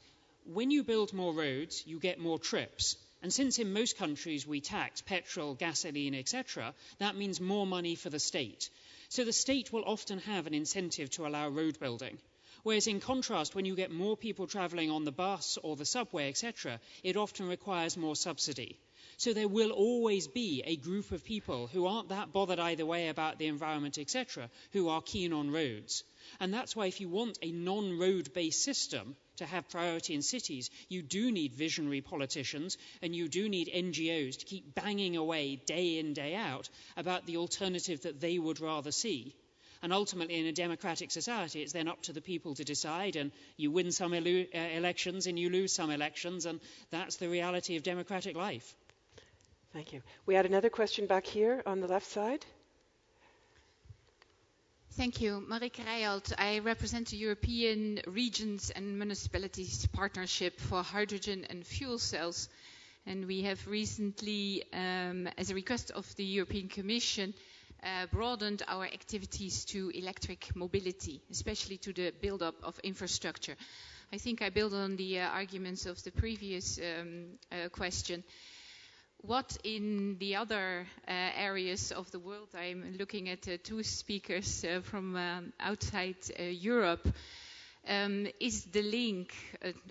When you build more roads, you get more trips. And since in most countries we tax petrol, gasoline, etc., that means more money for the state. So the state will often have an incentive to allow road building. Whereas in contrast, when you get more people travelling on the bus or the subway, etc., it often requires more subsidy. So there will always be a group of people who aren't that bothered either way about the environment, etc., who are keen on roads. And that's why if you want a non-road-based system to have priority in cities, you do need visionary politicians and you do need NGOs to keep banging away day in, day out about the alternative that they would rather see. And ultimately, in a democratic society, it's then up to the people to decide, and you win some elections and you lose some elections, and that's the reality of democratic life. Thank you. We had another question back here on the left side. Thank you. Marike Rijalt. I represent the European Regions and Municipalities Partnership for Hydrogen and Fuel Cells. And we have recently, as a request of the European Commission, broadened our activities to electric mobility, especially to the build-up of infrastructure. I think I build on the arguments of the previous question. What in the other areas of the world, I'm looking at two speakers from outside Europe, is the link,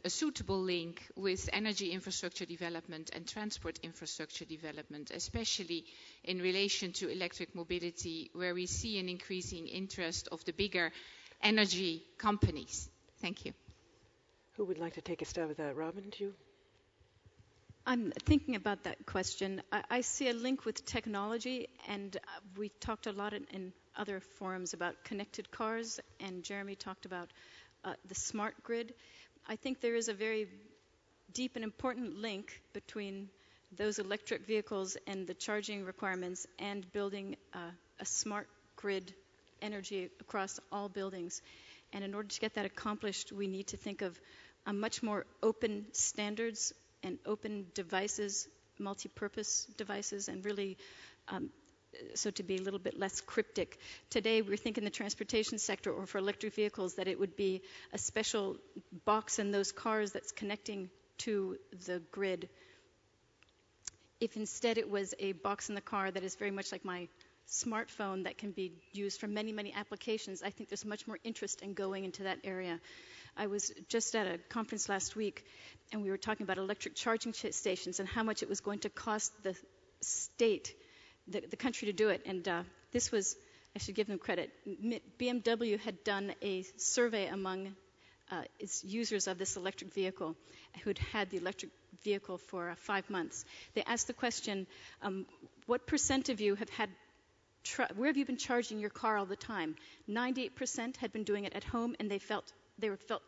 a suitable link with energy infrastructure development and transport infrastructure development, especially in relation to electric mobility, where we see an increasing interest of the bigger energy companies? Thank you. Who would like to take a stab at that? Robin, do you? I'm thinking about that question. I see a link with technology, and we talked a lot in other forums about connected cars, and Jeremy talked about the smart grid. I think there is a very deep and important link between those electric vehicles and the charging requirements and building a smart grid energy across all buildings. And in order to get that accomplished, we need to think of a much more open standards and open devices, multi-purpose devices, and really so to be a little bit less cryptic. Today, we're thinking the transportation sector, or for electric vehicles, that it would be a special box in those cars that's connecting to the grid. If instead it was a box in the car that is very much like my smartphone that can be used for many, many applications. I think there's much more interest in going into that area. I was just at a conference last week, and we were talking about electric charging stations and how much it was going to cost the state, the country, to do it. And this was, I should give them credit, BMW had done a survey among its users of this electric vehicle who'd had the electric vehicle for 5 months. They asked the question, what percent of you have had where have you been charging your car all the time? 98% had been doing it at home, and they felt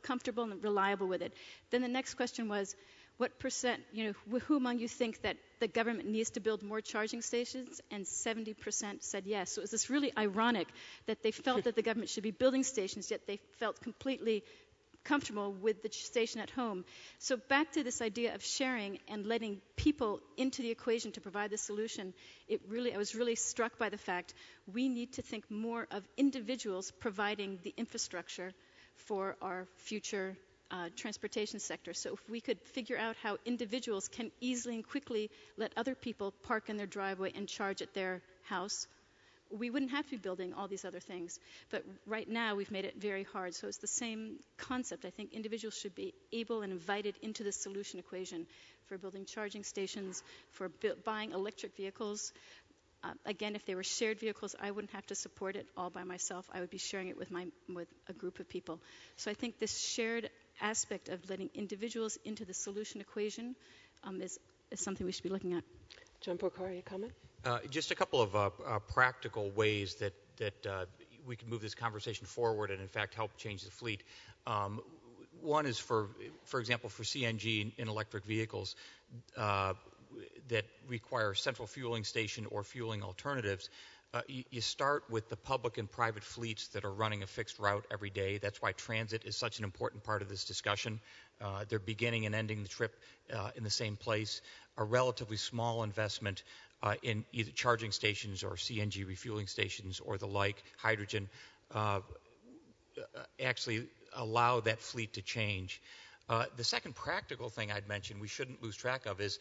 comfortable and reliable with it. Then the next question was, what percent, who among you think that the government needs to build more charging stations? And 70% said yes. So it was this really ironic that they felt that the government should be building stations, yet they felt completely comfortable with the station at home. So back to this idea of sharing and letting people into the equation to provide the solution, I was really struck by the fact we need to think more of individuals providing the infrastructure for our future transportation sector. So if we could figure out how individuals can easily and quickly let other people park in their driveway and charge at their house, we wouldn't have to be building all these other things. But right now, we've made it very hard. So it's the same concept. I think individuals should be able and invited into the solution equation for building charging stations, for buying electric vehicles. Again, if they were shared vehicles, I wouldn't have to support it all by myself. I would be sharing it with a group of people. So I think this shared aspect of letting individuals into the solution equation is something we should be looking at. John Porcari, a comment? Just a couple of practical ways that we can move this conversation forward and, in fact, help change the fleet. One is, for example, for CNG in electric vehicles that require central fueling station or fueling alternatives. You start with the public and private fleets that are running a fixed route every day. That's why transit is such an important part of this discussion. They're beginning and ending the trip in the same place. A relatively small investment in either charging stations or CNG refueling stations or the like, hydrogen, actually allow that fleet to change. The second practical thing I'd mention we shouldn't lose track of is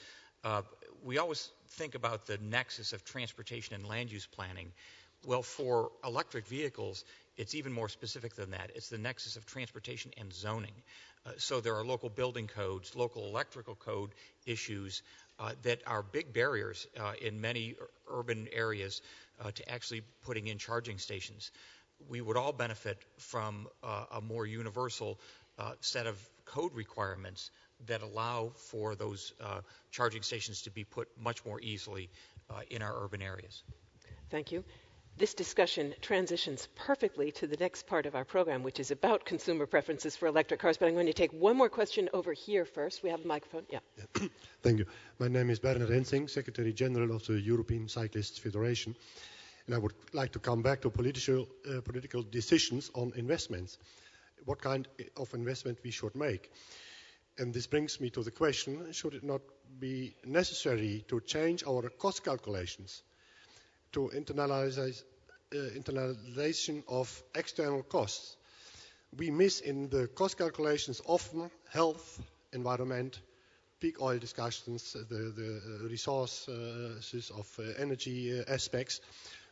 we always think about the nexus of transportation and land use planning. Well, for electric vehicles, it's even more specific than that. It's the nexus of transportation and zoning. So there are local building codes, local electrical code issues that are big barriers in many urban areas to actually putting in charging stations. We would all benefit from a more universal set of code requirements that allow for those charging stations to be put much more easily in our urban areas. Thank you. This discussion transitions perfectly to the next part of our program, which is about consumer preferences for electric cars. But I'm going to take one more question over here first. We have a microphone. Yeah. Thank you. My name is Bernard Ensing, Secretary General of the European Cyclists Federation. And I would like to come back to political decisions on investments, what kind of investment we should make. And this brings me to the question, should it not be necessary to change our cost calculations to internalisation of external costs? We miss in the cost calculations often health, environment, peak oil discussions, the resources of energy aspects.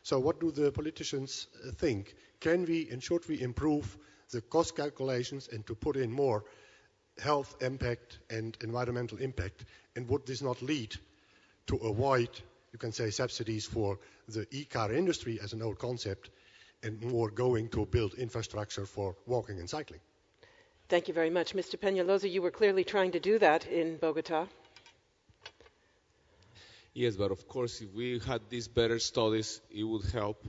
So what do the politicians think? Can we and should we improve the cost calculations and to put in more health impact and environmental impact? And would this not lead to avoid, you can say, subsidies for the e-car industry as an old concept and more going to build infrastructure for walking and cycling? Thank you very much. Mr. Peñalosa, you were clearly trying to do that in Bogota. Yes, but of course, if we had these better studies, it would help.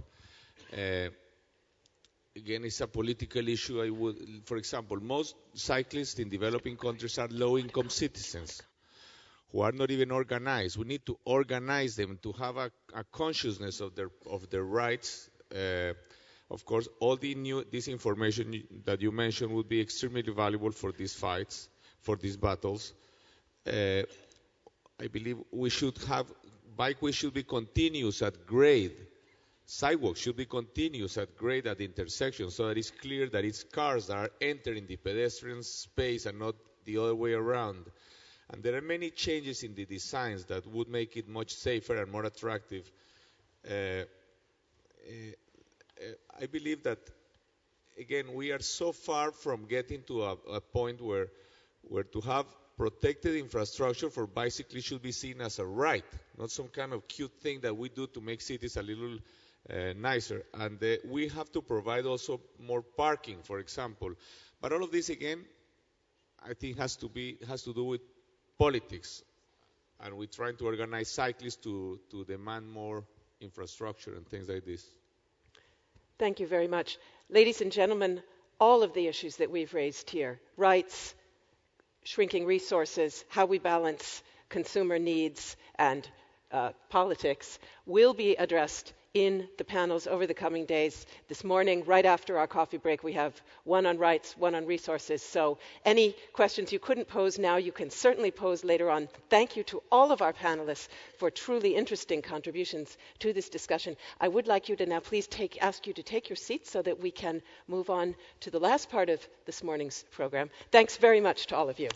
Again, it's a political issue. For example, most cyclists in developing countries are low-income citizens who are not even organized. We need to organize them to have a consciousness of their rights. Of course, all this information that you mentioned would be extremely valuable for these fights, for these battles. I believe bikeways should be continuous at grade. Sidewalks should be continuous at grade at intersections so that it's clear that it's cars that are entering the pedestrian space and not the other way around. And there are many changes in the designs that would make it much safer and more attractive I believe that, again, we are so far from getting to a point where to have protected infrastructure for bicyclists should be seen as a right, not some kind of cute thing that we do to make cities a little nicer. And we have to provide also more parking, for example. But all of this, again, I think has to do with politics, and we're trying to organize cyclists to demand more infrastructure and things like this. Thank you very much. Ladies and gentlemen, all of the issues that we've raised here, rights, shrinking resources, how we balance consumer needs and politics, will be addressed in the panels over the coming days. This morning, right after our coffee break, we have one on rights, one on resources. So any questions you couldn't pose now, you can certainly pose later on. Thank you to all of our panelists for truly interesting contributions to this discussion. I would like you to now please ask you to take your seats so that we can move on to the last part of this morning's program. Thanks very much to all of you.